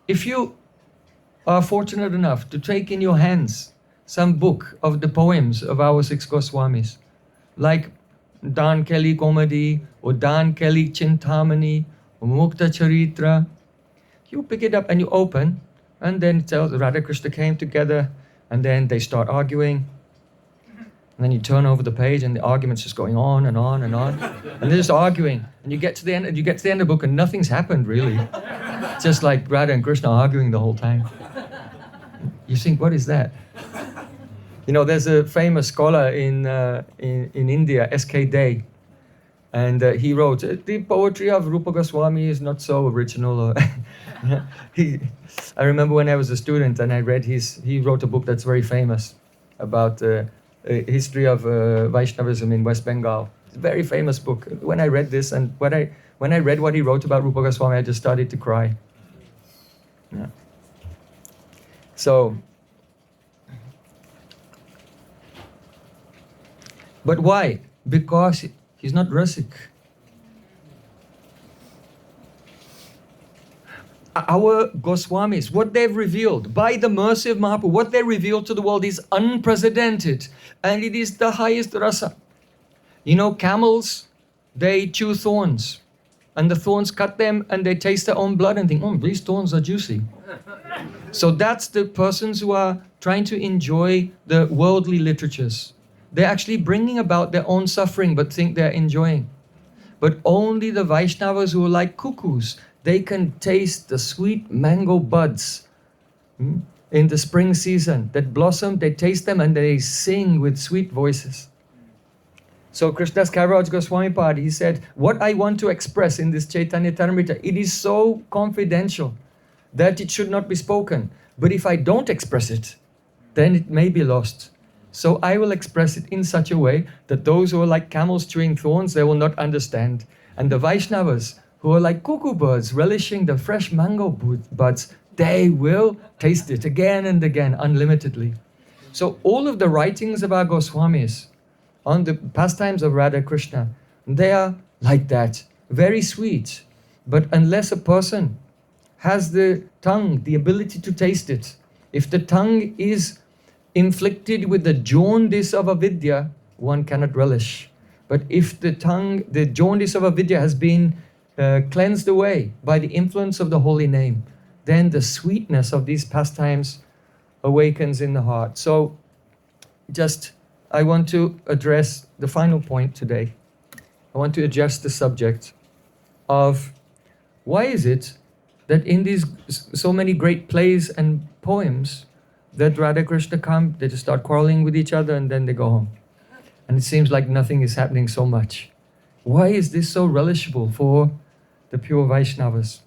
if you are fortunate enough to take in your hands some book of the poems of our 6 Goswamis, like Dan Kelly Comedy, or Dan Kelly Chintamani, or Mukta Charitra, you pick it up and you open, and then it tells Radha Krishna came together, and then they start arguing. And then you turn over the page and the argument's just going on and on and on. And they're just arguing. And you get to the end of the book and nothing's happened really. It's just like Radha and Krishna arguing the whole time. You think, what is that? You know, there's a famous scholar in India, S.K. Day. And he wrote, the poetry of Rupa Goswami is not so original. I remember when I was a student and I read he wrote a book that's very famous about history of Vaishnavism in West Bengal. It's a very famous book. When I read this and when I read what he wrote about Rupa Goswami, I just started to cry. Yeah. So, but why? Because he's not rasik. Our Goswamis, what they've revealed by the mercy of Mahaprabhu, what they revealed to the world is unprecedented, and it is the highest rasa. You know, camels, they chew thorns, and the thorns cut them, and they taste their own blood and think, oh, these thorns are juicy. So that's the persons who are trying to enjoy the worldly literatures. They're actually bringing about their own suffering, but think they're enjoying. But only the Vaishnavas who are like cuckoos, they can taste the sweet mango buds in the spring season that blossom, they taste them and they sing with sweet voices. So Krishnadas Kaviraj Goswami Pad, he said, what I want to express in this Chaitanya Taramrita, it is so confidential that it should not be spoken. But if I don't express it, then it may be lost. So I will express it in such a way that those who are like camels chewing thorns, they will not understand. And the Vaishnavas, who are like cuckoo birds relishing the fresh mango buds, they will taste it again and again, unlimitedly. So all of the writings of our Goswamis on the pastimes of Radha Krishna, they are like that, very sweet. But unless a person has the tongue, the ability to taste it, if the tongue is inflicted with the jaundice of avidya, one cannot relish. But if the tongue, the jaundice of avidya has been cleansed away by the influence of the holy name, then the sweetness of these pastimes awakens in the heart. So I want to address the final point today. I want to address the subject of why is it that in these so many great plays and poems that Radha Krishna come, they just start quarreling with each other and then they go home. And it seems like nothing is happening so much. Why is this so relishable for the pure Vaishnavas?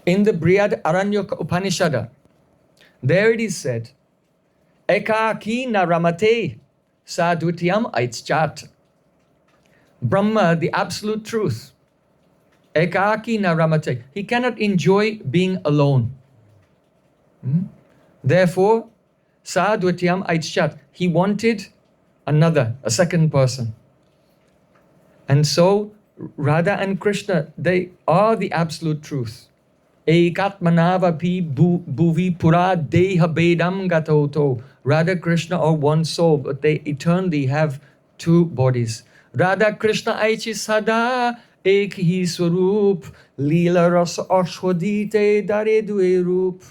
In the Brihad Aranyaka Upanishada, there it is said, Ekaki na ramate sadhutyam aitschat. Brahma, the absolute truth. Ekaki na ramate. He cannot enjoy being alone. Therefore, sadhutyam aitschat. He wanted another, a second person. And so, Radha and Krishna, they are the absolute truth. Ekatmanavapi bhuvi pura deha bedam gatoto. Radha Krishna are one soul, but they eternally have two bodies. Radha Krishna aichi sada ek hi swarup lila rasa ashwadite dare due rup.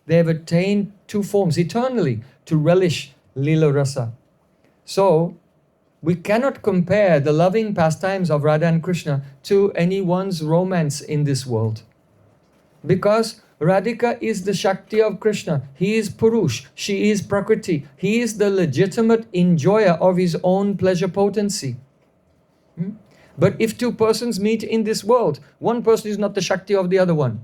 They have attained two forms eternally to relish lila rasa. So, we cannot compare the loving pastimes of Radha and Krishna to anyone's romance in this world. Because Radhika is the Shakti of Krishna. He is Purush. She is Prakriti. He is the legitimate enjoyer of his own pleasure potency. But if two persons meet in this world, one person is not the Shakti of the other one.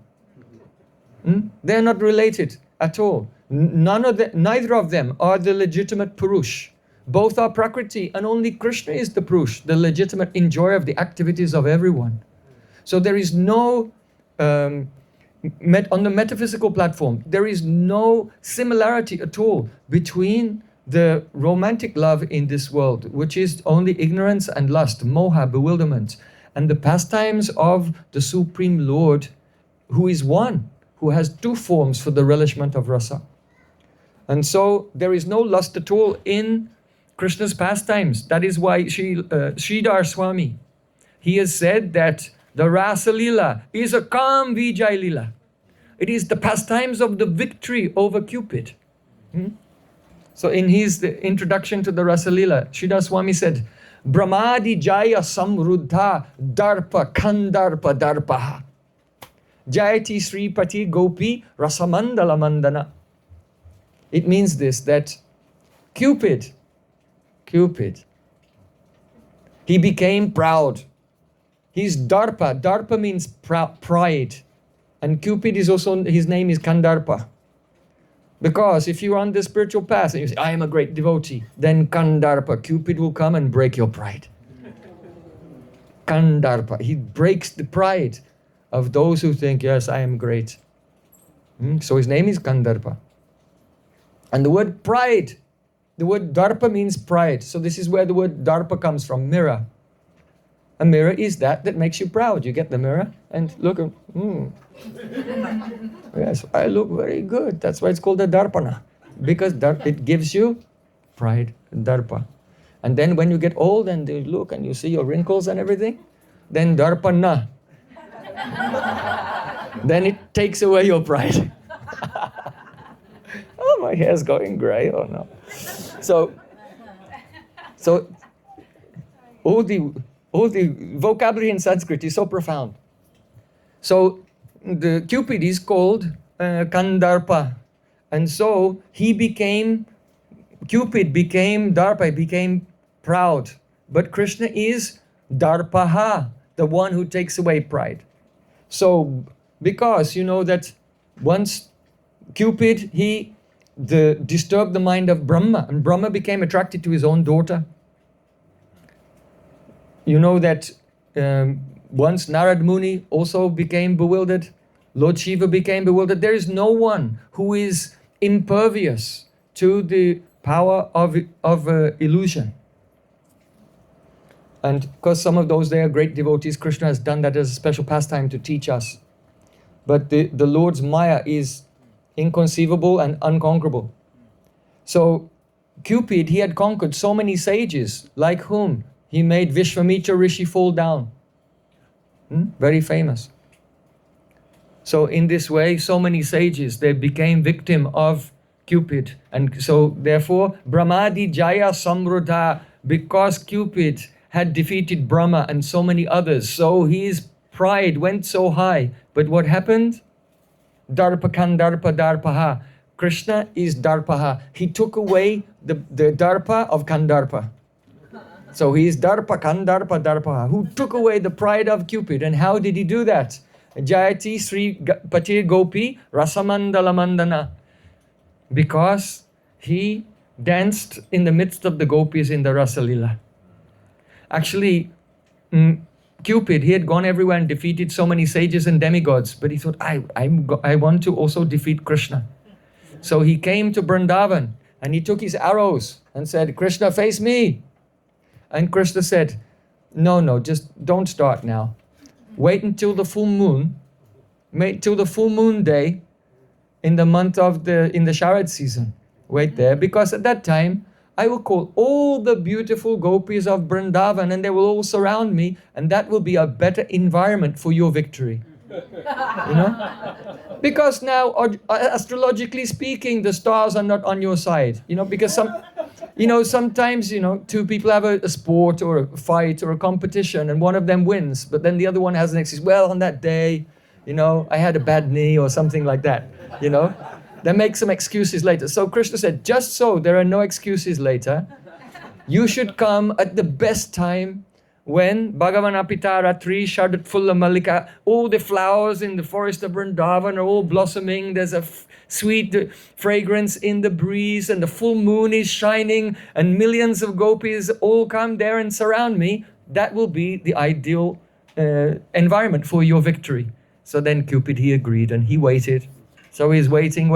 They are not related at all. Neither of them are the legitimate Purush. Both are Prakriti, and only Krishna is the Purush, the legitimate enjoyer of the activities of everyone. So there is no, on the metaphysical platform, there is no similarity at all between the romantic love in this world, which is only ignorance and lust, moha, bewilderment, and the pastimes of the Supreme Lord, who is one, who has two forms for the relishment of rasa. And so there is no lust at all in Krishna's pastimes. That is why Sridhar Swami, he has said that the Rasa Lila is a calm Vijay Lila. It is the pastimes of the victory over Cupid. So in his introduction to the Rasa Lila, Sridhar Swami said, Brahmadi Jaya Samruddha Darpa Kandarpa Darpaha Jayati Sripati Gopi Rasamandala Mandana. It means this, that Cupid, he became proud. He's Darpa. Darpa means pride. And Cupid is also, his name is Kandarpa. Because if you're on the spiritual path and you say, I am a great devotee, then Kandarpa, Cupid will come and break your pride. Kandarpa, he breaks the pride of those who think, yes, I am great. So his name is Kandarpa. And the word pride, the word Darpa means pride. So this is where the word Darpa comes from, mirror. A mirror is that makes you proud. You get the mirror and look, yes, I look very good. That's why it's called a Darpana. Because it gives you pride, Darpa. And then when you get old and you look and you see your wrinkles and everything, then Darpana. Then it takes away your pride. Oh, my hair's going gray. Oh no. So all the vocabulary in Sanskrit is so profound. So the Cupid is called Kandarpa. And so Cupid became Darpa, became proud. But Krishna is Darpaha, the one who takes away pride. So because you know that once Cupid, he disturbed the mind of Brahma, and Brahma became attracted to his own daughter. You know that once Narad Muni also became bewildered, Lord Shiva became bewildered. There is no one who is impervious to the power of illusion. And because some of those, they are great devotees, Krishna has done that as a special pastime to teach us. But the Lord's Maya is inconceivable and unconquerable. So Cupid, he had conquered so many sages, like whom? He made Vishvamitra Rishi fall down. Very famous. So in this way, so many sages, they became victim of Cupid. And so therefore, Brahmadi Jaya Samruddha, because Cupid had defeated Brahma and so many others, so his pride went so high. But what happened? Darpa Kandarpa Darpaha. Krishna is Darpaha. He took away the Darpa of Kandarpa. So he is Darpa Kandarpa Darpaha, who took away the pride of Cupid. And how did he do that? Jayati Sri Patir Gopi Rasamandala Mandana. Because he danced in the midst of the gopis in the Rasa Lila. Actually, Cupid, he had gone everywhere and defeated so many sages and demigods, but he thought, I want to also defeat Krishna. So he came to Vrindavan and he took his arrows and said, Krishna, face me. And Krishna said, no, just don't start now. Wait until the full moon, till the full moon day in the month of in the Sharad season. Wait there, because at that time, I will call all the beautiful gopis of Vrindavan and they will all surround me, and that will be a better environment for your victory. You know? Because now, astrologically speaking, the stars are not on your side. You know, because sometimes, two people have a sport or a fight or a competition and one of them wins, but then the other one has an excuse. Well, on that day, I had a bad knee or something like that, They make some excuses later. So Krishna said, just so there are no excuses later, you should come at the best time when Bhagavan Apitara tree Shadat Fulla Malika, all the flowers in the forest of Vrindavan are all blossoming. There's a sweet fragrance in the breeze, and the full moon is shining, and millions of gopis all come there and surround me. That will be the ideal environment for your victory. So then Cupid, he agreed, and he waited. So he's waiting.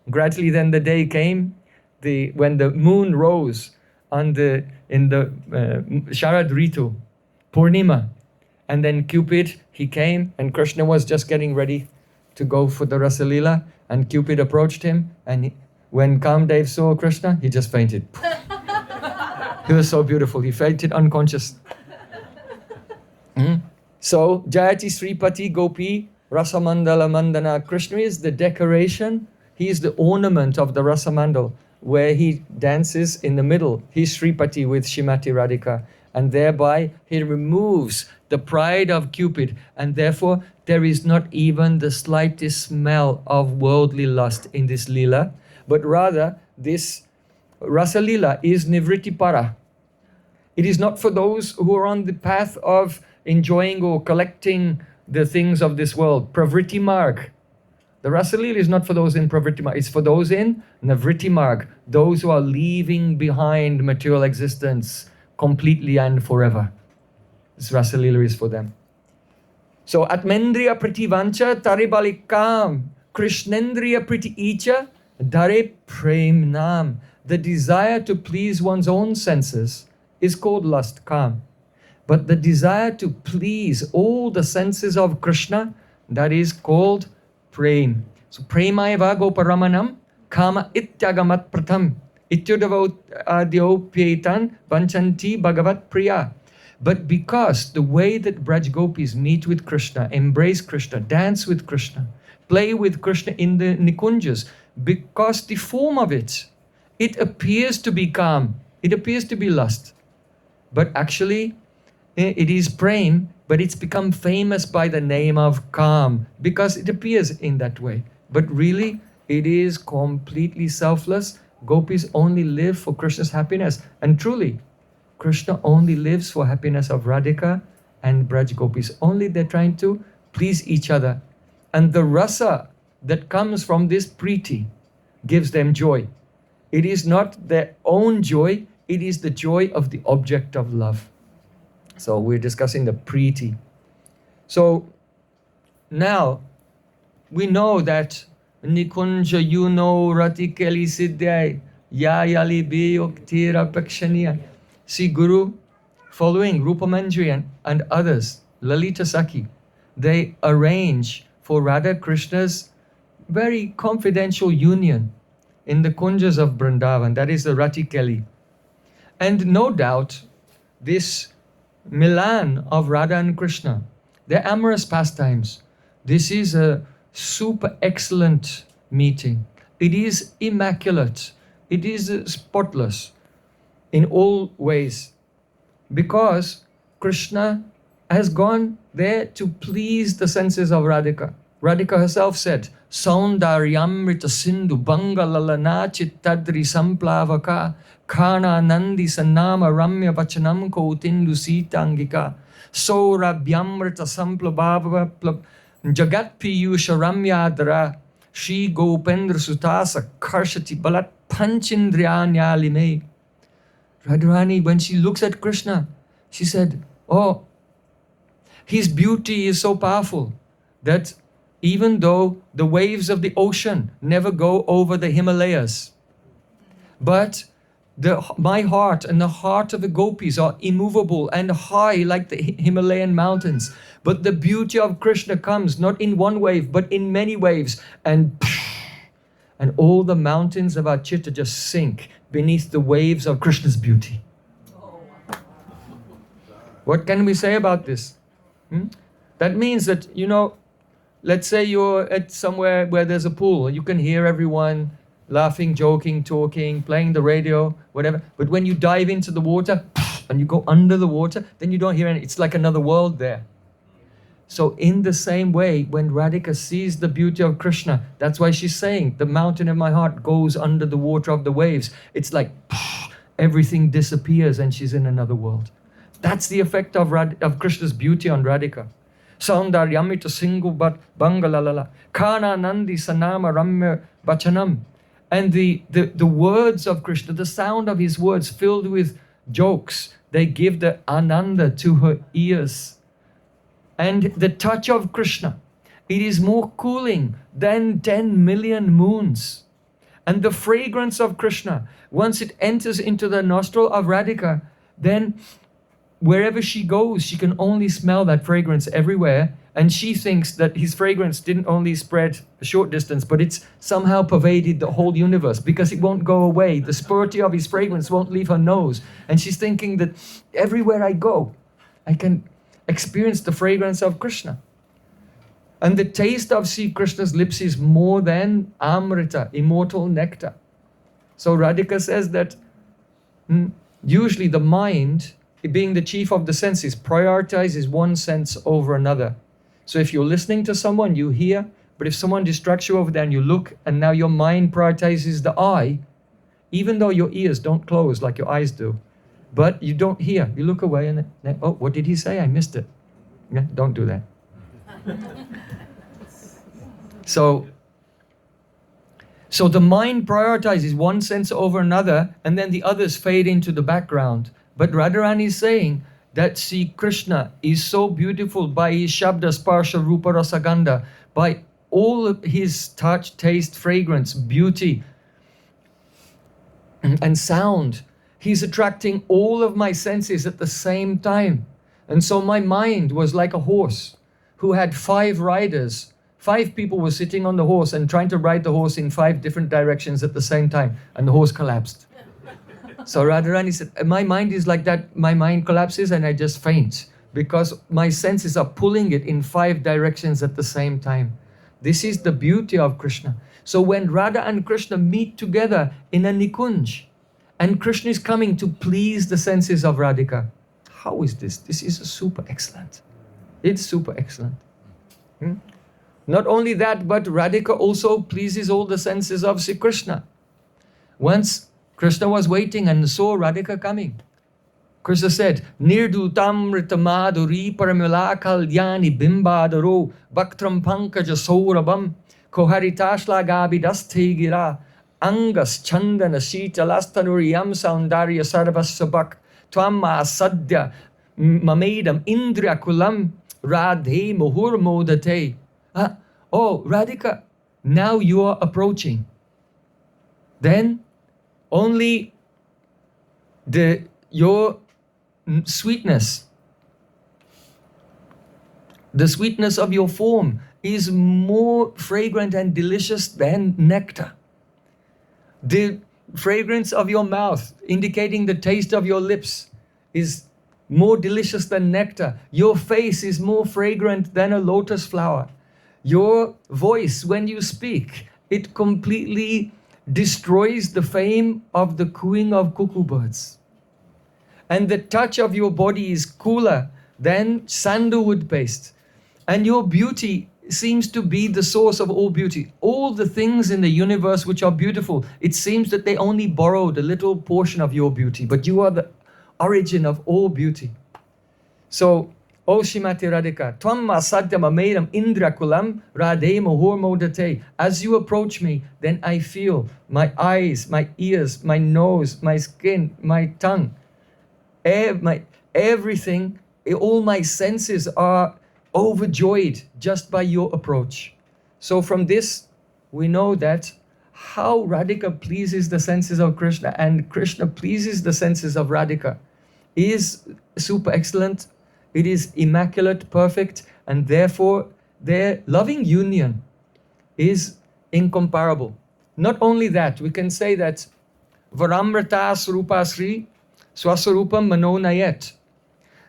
Gradually then the day came, when the moon rose in the Sharad Ritu, Purnima. And then Cupid, he came, and Krishna was just getting ready to go for the Rasalila, and Cupid approached him, and when Kamdev saw Krishna, he just fainted. He was so beautiful, he fainted unconscious. So, Jayati Sripati Gopi Rasamandala Mandana. Krishna is the decoration, he is the ornament of the Rasamandal, where he dances in the middle. He's Sripati with Shrimati Radhika, and thereby he removes the pride of Cupid, and therefore there is not even the slightest smell of worldly lust in this Leela, but rather this Rasa Leela is Nivritti Para. It is not for those who are on the path of enjoying or collecting the things of this world. Pravritti Marg. The Rasa Leela is not for those in Pravritti Marg. It's for those in Navritti Marg. Those who are leaving behind material existence completely and forever. This Rasa Leela is for them. So Atmendriya Prativancha Taribalikam Krishnendriya Priti Icha Dare Prem Nam. The desire to please one's own senses is called lust, kam. But the desire to please all the senses of Krishna, that is called prem. So premaiva goparamanam kama ityagamat pratham ityudavadyopyetan vanchanti bhagavat priya. But because the way that Braj Gopis meet with Krishna, embrace Krishna, dance with Krishna, play with Krishna in the Nikunjas, because the form of it appears to be calm, it appears to be lust. But actually, it is prem, but it's become famous by the name of calm because it appears in that way. But really, it is completely selfless. Gopis only live for Krishna's happiness. And truly, Krishna only lives for happiness of Radhika and Braj Gopis. Only they're trying to please each other. And the rasa that comes from this priti gives them joy. It is not their own joy, it is the joy of the object of love. So we're discussing the priti. So now we know that Nikunja Ratikeli Siddhai Yayali Biyoktira Pakshaniya. See, Guru, following Rupa Manjari and others, Lalita Sakhi, they arrange for Radha Krishna's very confidential union in the kunjas of Vrindavan, that is the Ratikeli. And no doubt, this Milan of Radha and Krishna, their amorous pastimes, this is a super excellent meeting. It is immaculate. It is spotless in all ways, because Krishna has gone there to please the senses of Radhika. Radhika herself said, Saundaryamrita Sindhu Bangalalana Chittadri Samplavaka Kana Nandi Sanama Ramya Vachanam Kautindu Sitangika Saurabhyamrita Samplabhava Jagat Piyusha Ramyadra Shri Gopendra Sutasa Karshati Balat Panchindriyanyalime. Radharani, when she looks at Krishna, she said, oh, his beauty is so powerful that even though the waves of the ocean never go over the Himalayas, but my heart and the heart of the gopis are immovable and high like the Himalayan mountains. But the beauty of Krishna comes not in one wave, but in many waves. And all the mountains of our chitta just sink beneath the waves of Krishna's beauty. What can we say about this? That means that, let's say you're at somewhere where there's a pool. You can hear everyone laughing, joking, talking, playing the radio, whatever. But when you dive into the water and you go under the water, then you don't hear anything. It's like another world there. So in the same way, when Radhika sees the beauty of Krishna, that's why she's saying, the mountain of my heart goes under the water of the waves. It's like everything disappears and she's in another world. That's the effect of Krishna's beauty on Radhika. Saundaryamita Singhu Bangalalala. Kana Nandi Sanama Ramya Bachanam. And the words of Krishna, the sound of his words filled with jokes, they give the ananda to her ears. And the touch of Krishna, it is more cooling than 10 million moons. And the fragrance of Krishna, once it enters into the nostril of Radhika, then wherever she goes, she can only smell that fragrance everywhere. And she thinks that his fragrance didn't only spread a short distance, but it's somehow pervaded the whole universe because it won't go away. The purity of his fragrance won't leave her nose. And she's thinking that everywhere I go, I can experience the fragrance of Krishna. And the taste of Sri Krishna's lips is more than amrita, immortal nectar. So Radhika says that usually the mind, being the chief of the senses, prioritizes one sense over another. So if you're listening to someone, you hear, but if someone distracts you over there and you look, and now your mind prioritizes the eye, even though your ears don't close like your eyes do, but you don't hear, you look away and then, oh, what did he say? I missed it. Yeah, don't do that. So the mind prioritizes one sense over another, and then the others fade into the background. But Radharani is saying that Sri Krishna is so beautiful by his Shabda, Sparsha, Rupa, Rasa, Gandha, by all of his touch, taste, fragrance, beauty, and sound. He's attracting all of my senses at the same time. And so my mind was like a horse who had 5 riders. 5 people were sitting on the horse and trying to ride the horse in 5 different directions at the same time, and the horse collapsed. So Radharani said, my mind is like that. My mind collapses and I just faint because my senses are pulling it in 5 directions at the same time. This is the beauty of Krishna. So when Radha and Krishna meet together in a Nikunj, and Krishna is coming to please the senses of Radhika, how is this? This is super excellent. It's super excellent. Not only that, but Radhika also pleases all the senses of Sri Krishna. Once Krishna was waiting and saw Radhika coming. Krishna said, Nirdutam ritamaduri paramila kalyani bimbadaro bhaktram pankaja saurabam koharitashla gabidaste gira angas chandana shitalastanuriyam saundarya sarvasabak twamma sadya mamedam indriya kulam radhe muhur modate. Oh, Radhika, now you are approaching. Then only your sweetness, the sweetness of your form is more fragrant and delicious than nectar. The fragrance of your mouth, indicating the taste of your lips, is more delicious than nectar. Your face is more fragrant than a lotus flower. Your voice, when you speak, it completely destroys the fame of the cooing of cuckoo birds. And the touch of your body is cooler than sandalwood paste. And your beauty seems to be the source of all beauty. All the things in the universe which are beautiful, it seems that they only borrowed a little portion of your beauty, but you are the origin of all beauty. So, O Shrimati Radhika, Twamma Satyama Medam Indra Kulam Radhe Mohor Modate. As you approach me, then I feel my eyes, my ears, my nose, my skin, my tongue, everything, all my senses are overjoyed just by your approach. So from this, we know that how Radhika pleases the senses of Krishna and Krishna pleases the senses of Radhika is super excellent. It is immaculate, perfect, and therefore their loving union is incomparable. Not only that, we can say that Varamrata Swarupa Sri Swaswarupam Manonayat,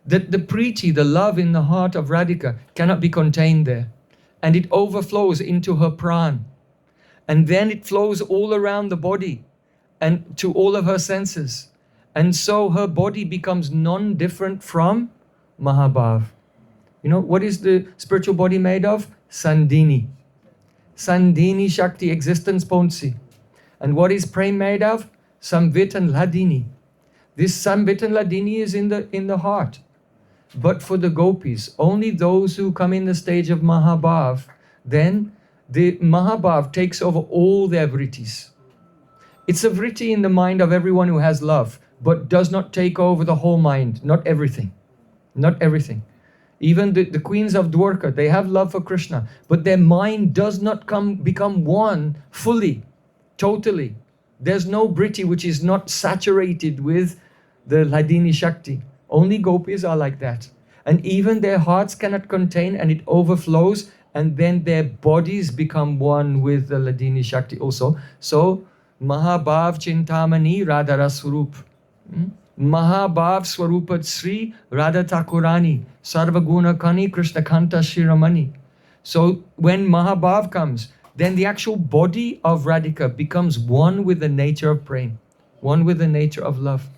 that the preeti, the love in the heart of Radhika cannot be contained there. And it overflows into her pran. And then it flows all around the body and to all of her senses. And so her body becomes non-different from Mahabhav. You know, what is the spiritual body made of? Sandhini. Sandhini Shakti, existence Ponsi. And what is prem made of? Samvit and Hladini. This Samvit and Ladini is in the heart. But for the gopis, only those who come in the stage of Mahabhav, then the Mahabhav takes over all their vrittis. It's a vritti in the mind of everyone who has love, but does not take over the whole mind, not everything. Not everything. Even the queens of Dwarka, they have love for Krishna, but their mind does not become one fully, totally. There's no vritti which is not saturated with the Ladini Shakti. Only gopis are like that. And even their hearts cannot contain, and it overflows, and then their bodies become one with the Ladini Shakti also. So, Mahabhav Chintamani Radhara Swarup. Mahabhav Swarupat Sri Radha Thakurani Sarvaguna Kani Krishna Kanta Shiramani. So when Mahabhav comes, then the actual body of Radhika becomes one with the nature of prem, one with the nature of love.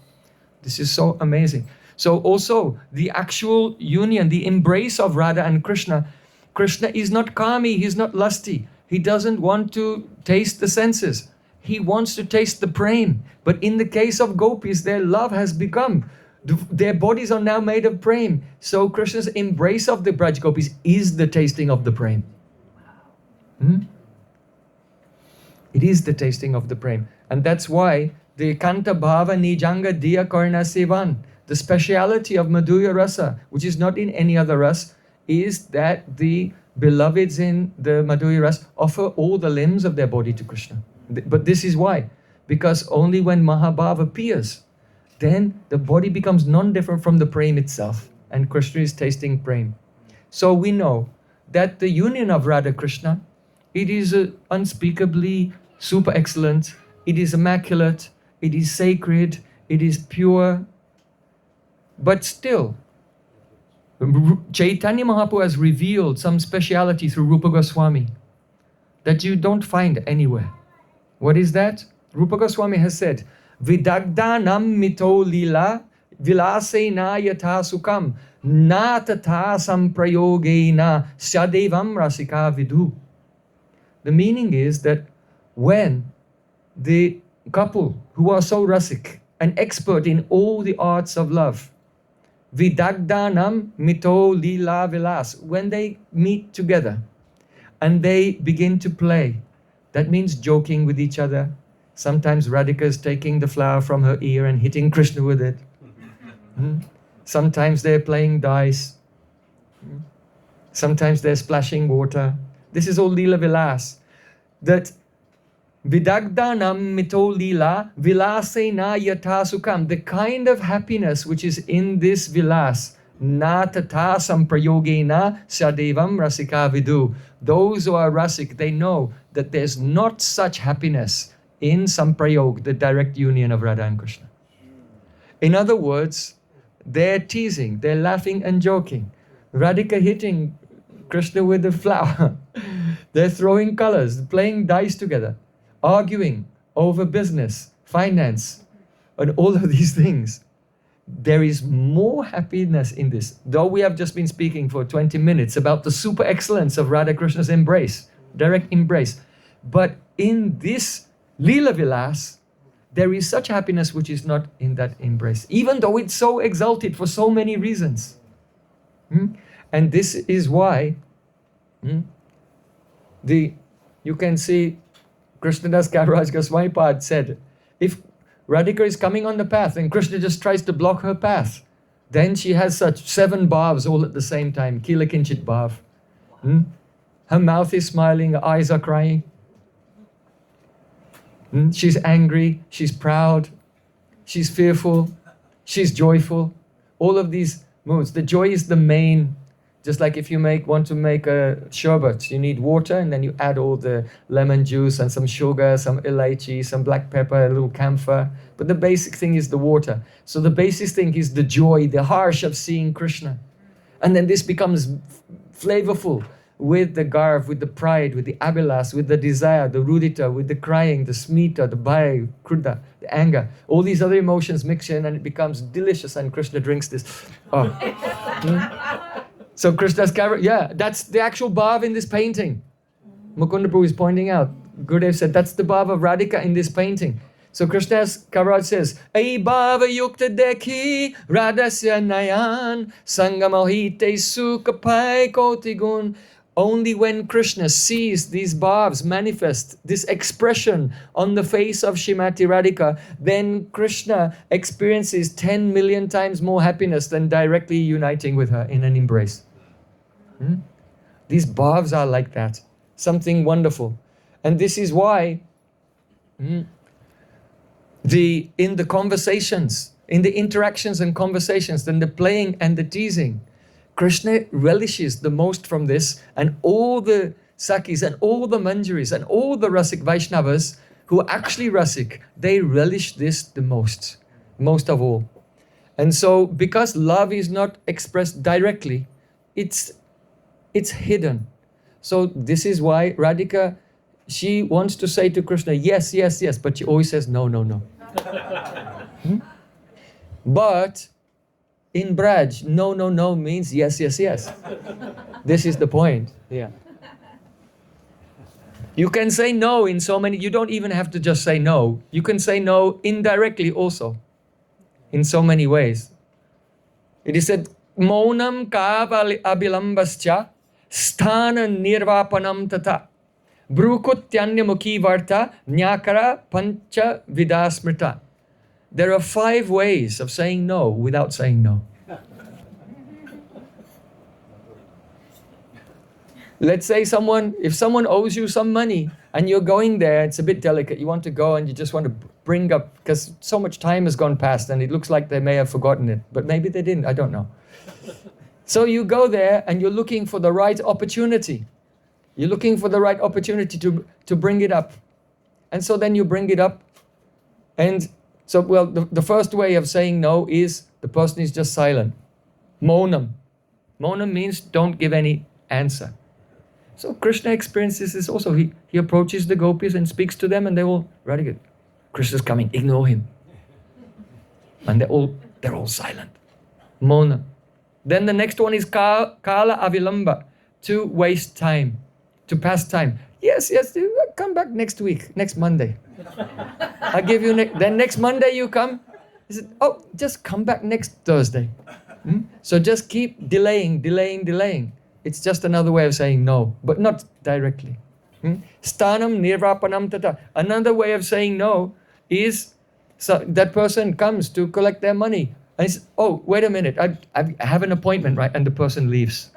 This is so amazing. So also the actual union, the embrace of Radha and Krishna, Krishna is not kami, he's not lusty. He doesn't want to taste the senses. He wants to taste the prem. But in the case of gopis, their love has become, their bodies are now made of prem. So Krishna's embrace of the Braj gopis is the tasting of the prem. It is the tasting of the prem. And that's why the Kanta Bhava Nijanga Diya Karna Sevan, the speciality of Madhurya Rasa, which is not in any other ras, is that the beloveds in the Madhurya Rasa offer all the limbs of their body to Krishna. But this is why. Because only when Mahabhav appears, then the body becomes non-different from the prem itself. And Krishna is tasting prem. So we know that the union of Radha Krishna, it is unspeakably super excellent, it is immaculate, it is sacred, it is pure. But still, Chaitanya Mahaprabhu has revealed some speciality through Rupa Goswami that you don't find anywhere. What is that? Rupa Goswami has said, Vidagdanam mito lila vilasena yatha sukam na tatha samprayogena syadevam rasika vidu. The meaning is that when the couple who are so rasik and expert in all the arts of love, Vidagdanam mito lila vilas, when they meet together and they begin to play, that means joking with each other. Sometimes Radhika is taking the flower from her ear and hitting Krishna with it. Sometimes they're playing dice. Sometimes they're splashing water. This is all Leela Vilas. That Vidagdanam mito lila vilasena yatha sukam. The kind of happiness which is in this vilas, na tata samprayogena sadevam rasika vidu. Those who are rasik, they know that there's not such happiness in samprayog, the direct union of Radha and Krishna. In other words, they're teasing, they're laughing and joking. Radhika hitting Krishna with the flower. They're throwing colors, playing dice together, arguing over business, finance, and all of these things. There is more happiness in this. Though we have just been speaking for 20 minutes about the super excellence of Radha Krishna's embrace, direct embrace. But in this Leela Vilas, there is such happiness which is not in that embrace, even though it's so exalted for so many reasons. And this is why you can see Krishnadas Kaviraj Goswami Pad said, if Radhika is coming on the path and Krishna just tries to block her path, then she has such 7 bhavs all at the same time, Kila Kinchit bhav. Her mouth is smiling, her eyes are crying. She's angry, she's proud, she's fearful, she's joyful. All of these moods. The joy is the main. Just like if you want to make a sherbet, you need water and then you add all the lemon juice and some sugar, some elaichi, some black pepper, a little camphor. But the basic thing is the water. So the basic thing is the joy, the harsh of seeing Krishna. And then this becomes flavorful with the garv, with the pride, with the abhilas, with the desire, the rudita, with the crying, the smita, the bhaya, kruddha, the anger. All these other emotions mix in and it becomes delicious and Krishna drinks this. So Krishna's Kaviraj, that's the actual bhav in this painting. Mukunda Prabhu is pointing out. Gurudev said, that's the bhav of Radhika in this painting. So Krishna's Kaviraj says, Ai bhava yukta dekhi radhasya nayan sangamohite sukapai kotigun. Only when Krishna sees these bhavs manifest, this expression on the face of Shrimati Radhika, then Krishna experiences 10 million times more happiness than directly uniting with her in an embrace. These bhavs are like that, something wonderful. And this is why in the conversations, in the interactions and conversations, then the playing and the teasing, Krishna relishes the most from this, and all the Sakis and all the Manjaris and all the Rasik Vaishnavas who are actually Rasik, they relish this the most of all. And so, because love is not expressed directly, it's hidden. So this is why Radhika, she wants to say to Krishna, yes, yes, yes, but she always says no, no, no. But in Braj, no, no, no means yes, yes, yes. This is the point. Yeah. You can say no in so many, you don't even have to just say no. You can say no indirectly also, in so many ways. It is said, Maunam kaval abilambascha sthana nirvapanam tata brukutyanya mukhi varta nyakara pancha vidasmrita. There are 5 ways of saying no without saying no. Let's say if someone owes you some money and you're going there, it's a bit delicate. You want to go and you just want to bring up, because so much time has gone past and it looks like they may have forgotten it, but maybe they didn't, I don't know. So you go there and you're looking for the right opportunity. You're looking for the right opportunity to bring it up. And so then you bring it up. And so, well, the first way of saying no is the person is just silent. Maunam. Maunam means don't give any answer. So Krishna experiences this also. He approaches the gopis and speaks to them and they all, Radhika, Krishna's coming, ignore him. And they're all silent. Maunam. Then the next one is Kala Avilamba, to waste time, to pass time. Yes, come back next week, next Monday. I give you, then next Monday you come. He said, oh, just come back next Thursday. So just keep delaying. It's just another way of saying no, but not directly. Stanam nirvapanam tata. Another way of saying no is, so that person comes to collect their money. And he says, oh, wait a minute, I have an appointment, right? And the person leaves.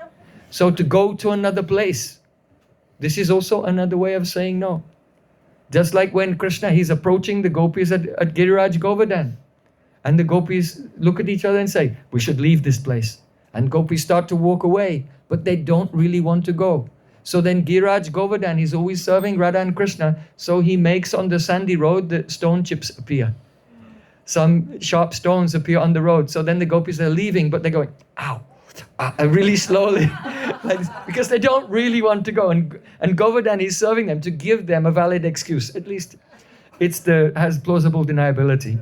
So to go to another place, this is also another way of saying no. Just like when Krishna, he's approaching the gopis at Giriraj Govardhan. And the gopis look at each other and say, we should leave this place. And gopis start to walk away, but they don't really want to go. So then Giriraj Govardhan, he's always serving Radha and Krishna, so he makes on the sandy road the stone chips appear. Some sharp stones appear on the road. So then the gopis are leaving, but they're going, ow, really slowly, like, because they don't really want to go. And Govardhan is serving them to give them a valid excuse. At least has plausible deniability.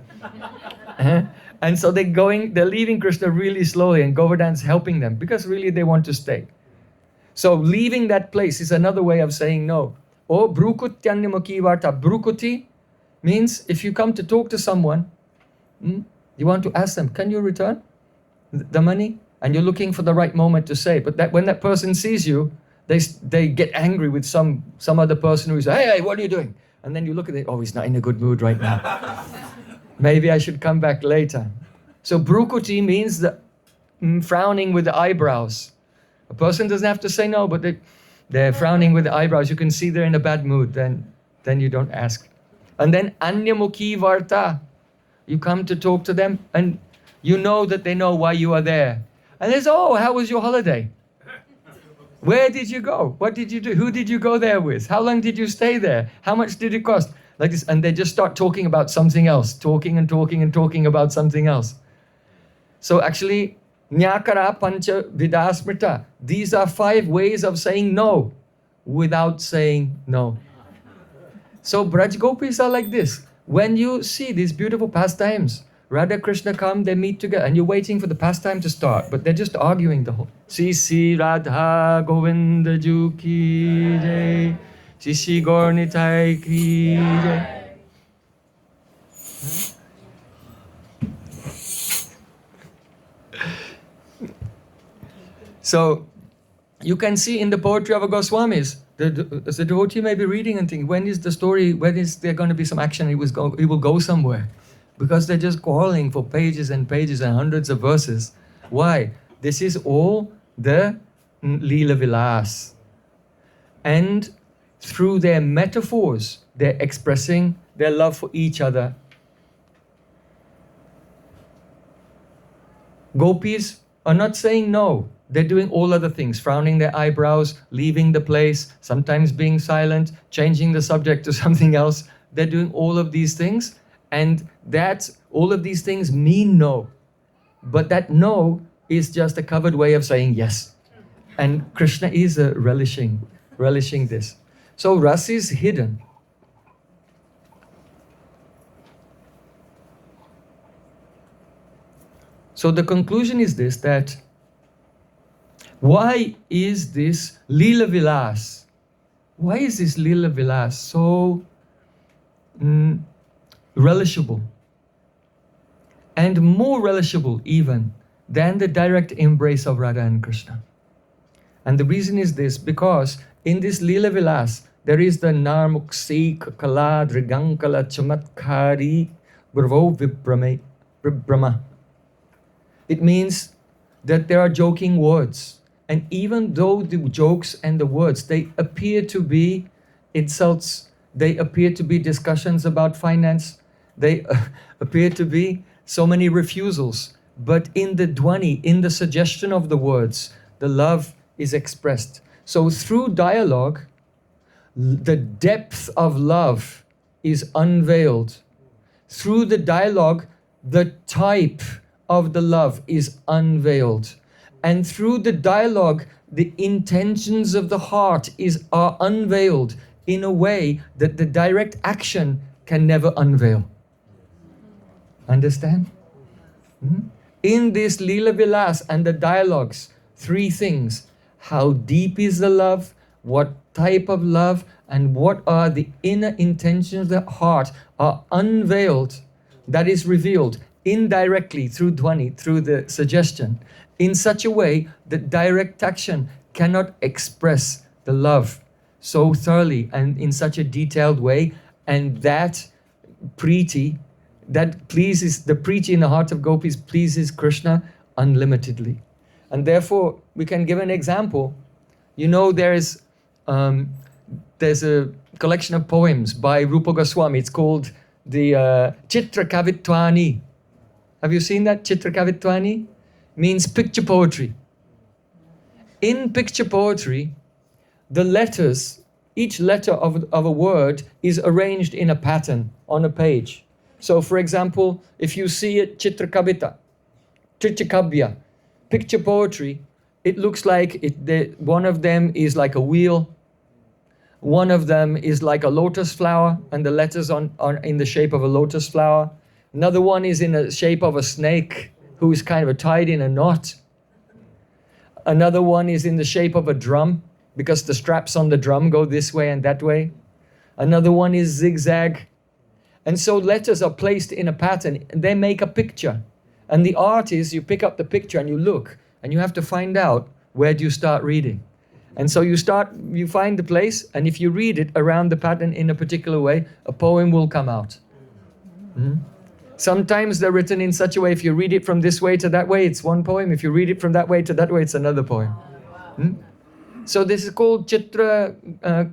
And so they're leaving Krishna really slowly, and Govardhan's helping them because really they want to stay. So leaving that place is another way of saying no. Or brukutyanyamuki varta. Brukuti means if you come to talk to someone, you want to ask them, can you return the money? And you're looking for the right moment to say. But when that person sees you, they get angry with some other person who says, hey, what are you doing? And then you look at it, oh, he's not in a good mood right now. Maybe I should come back later. So brukuti means frowning with the eyebrows. A person doesn't have to say no, but they're frowning with the eyebrows. You can see they're in a bad mood. Then you don't ask. And then anyamukhi varta. You come to talk to them and you know that they know why you are there. And they say, oh, how was your holiday? Where did you go? What did you do? Who did you go there with? How long did you stay there? How much did it cost? Like this, and they just start talking about something else, talking about something else. So actually, nyakara pancha vidasmrita. These are 5 ways of saying no without saying no. So Braj Gopis are like this. When you see these beautiful pastimes, Radha Krishna come, they meet together, and you're waiting for the pastime to start, but they're just arguing the whole. Sisi Radha Govinda Ju ki jai, Sisi Gaur Nitai ki jai. So you can see in the poetry of a Goswamis, as a devotee may be reading and think, when is the story, when is there going to be some action, he will go somewhere. Because they're just quarreling for pages and pages and hundreds of verses. Why? This is all the Leela Vilas. And through their metaphors, they're expressing their love for each other. Gopis are not saying no. They're doing all other things, frowning their eyebrows, leaving the place, sometimes being silent, changing the subject to something else. They're doing all of these things, and all of these things mean no. But that no is just a covered way of saying yes. And Krishna is relishing this. So ras is hidden. So the conclusion is this, that why is this Leela Vilas? Why is this Leela Vilas so relishable? And more relishable even than the direct embrace of Radha and Krishna. And the reason is this, because in this Leela Vilas, there is the Narmuksi Kala Drigankala Chamatkari Bravo Vibrama. It means that there are joking words. And even though the jokes and the words, they appear to be insults, they appear to be discussions about finance, they appear to be so many refusals. But in the dhwani, in the suggestion of the words, the love is expressed. So through dialogue, the depth of love is unveiled. Through the dialogue, the type of the love is unveiled. And through the dialogue, the intentions of the heart are unveiled in a way that the direct action can never unveil. Understand? In this Leela Vilas and the dialogues, three things. How deep is the love? What type of love? And what are the inner intentions of the heart are unveiled, that is revealed indirectly through dhwani, through the suggestion, in such a way that direct action cannot express the love so thoroughly and in such a detailed way. And that preeti, that pleases, the preeti in the heart of gopis pleases Krishna unlimitedly. And therefore, we can give an example. You know, there's a collection of poems by Rupa Goswami. It's called the Chitra Kavitvani. Have you seen that? Chitra Kavitvani means picture poetry. In picture poetry, the letters, each letter of a word is arranged in a pattern on a page. So for example, if you see it, Chitra Kavita, Chitra Kavya, picture poetry, it looks like one of them is like a wheel, one of them is like a lotus flower, and the letters are in the shape of a lotus flower. Another one is in the shape of a snake who is kind of tied in a knot. Another one is in the shape of a drum because the straps on the drum go this way and that way. Another one is zigzag. And so letters are placed in a pattern and they make a picture. And the art is you pick up the picture and you look and you have to find out where do you start reading. And so you find the place, and if you read it around the pattern in a particular way, a poem will come out. Sometimes they're written in such a way, if you read it from this way to that way, it's one poem. If you read it from that way to that way, it's another poem. So this is called Chitra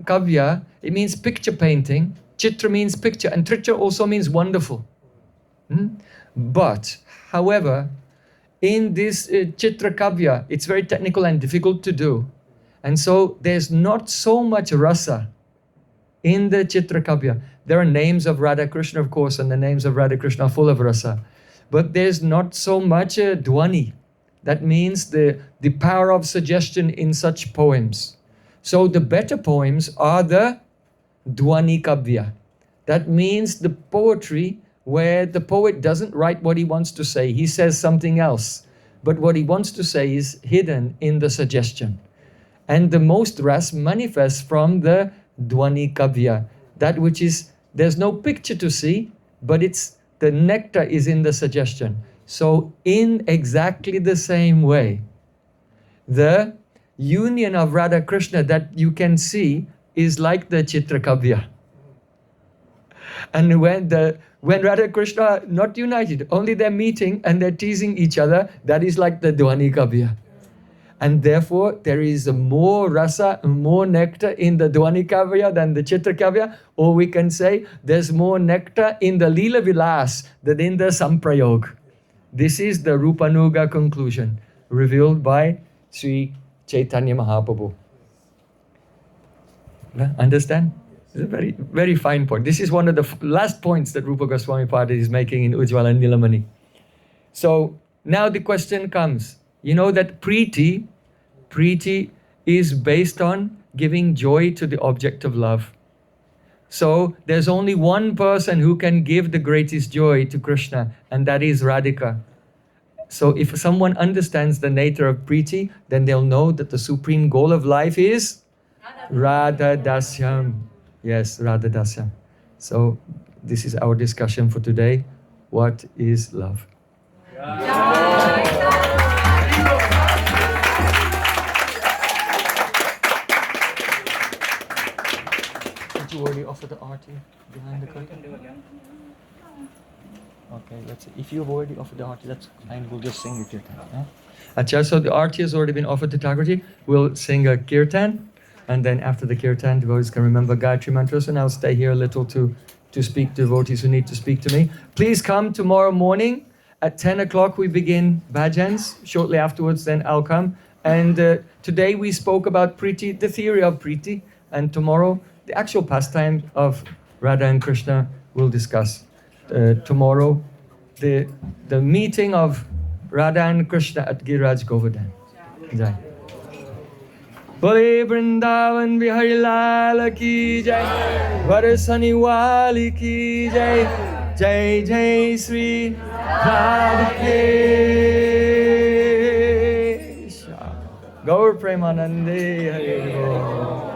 Kavya. It means picture painting. Chitra means picture, and Tritra also means wonderful. But, however, in this Chitra Kavya, it's very technical and difficult to do. And so there's not so much rasa in the Chitra Kavya. There are names of Radha Krishna, of course, and the names of Radha Krishna are full of rasa. But there's not so much dhwani. That means the power of suggestion in such poems. So the better poems are the dhwani kavya. That means the poetry where the poet doesn't write what he wants to say. He says something else. But what he wants to say is hidden in the suggestion. And the most ras manifests from the dhwani kavya. That which is, there's no picture to see, but the nectar is in the suggestion. So in exactly the same way, The union of Radha Krishna that you can see is like the Chitrakavya. And when Radha Krishna are not united, only they're meeting and they're teasing each other, that is like the Dwani Kavya. And therefore, there is more rasa, more nectar in the Dwani Kavya than the Chitra Kavya. Or we can say there's more nectar in the Leela Vilas than in the Samprayog. This is the Rupanuga conclusion revealed by Sri Chaitanya Mahaprabhu. Understand? It's a very, very fine point. This is one of the last points that Rupa Goswami Pada is making in Ujjvala Nilamani. So now the question comes. You know that Preeti is based on giving joy to the object of love. So there's only one person who can give the greatest joy to Krishna, and that is Radhika. So if someone understands the nature of Preeti, then they'll know that the supreme goal of life is Radha Dasyam. Yes, Radha Dasyam. So this is our discussion for today. What is love? Did you already offer the arti behind the curtain? Okay, let's see. If you've already offered the arti, that's fine. We'll just sing the kirtan. Yeah? Achha, so the arti has already been offered to Thakurji. We'll sing a kirtan. And then after the kirtan, devotees can remember Gayatri mantras, and I'll stay here a little to speak to devotees who need to speak to me. Please come tomorrow morning at 10 o'clock. We begin bhajans. Shortly afterwards, then I'll come. And today we spoke about Preeti, the theory of Preeti. And tomorrow, the actual pastime of Radha and Krishna we'll discuss. Tomorrow, the meeting of Radha and Krishna at Giriraj Govardhan. Jai. Bole Vrindavan Bihari Lala ki jai, Varasani Wali ki jai, Jai Jai Sri Radhakesha. Gaur Premanande Hari Bol.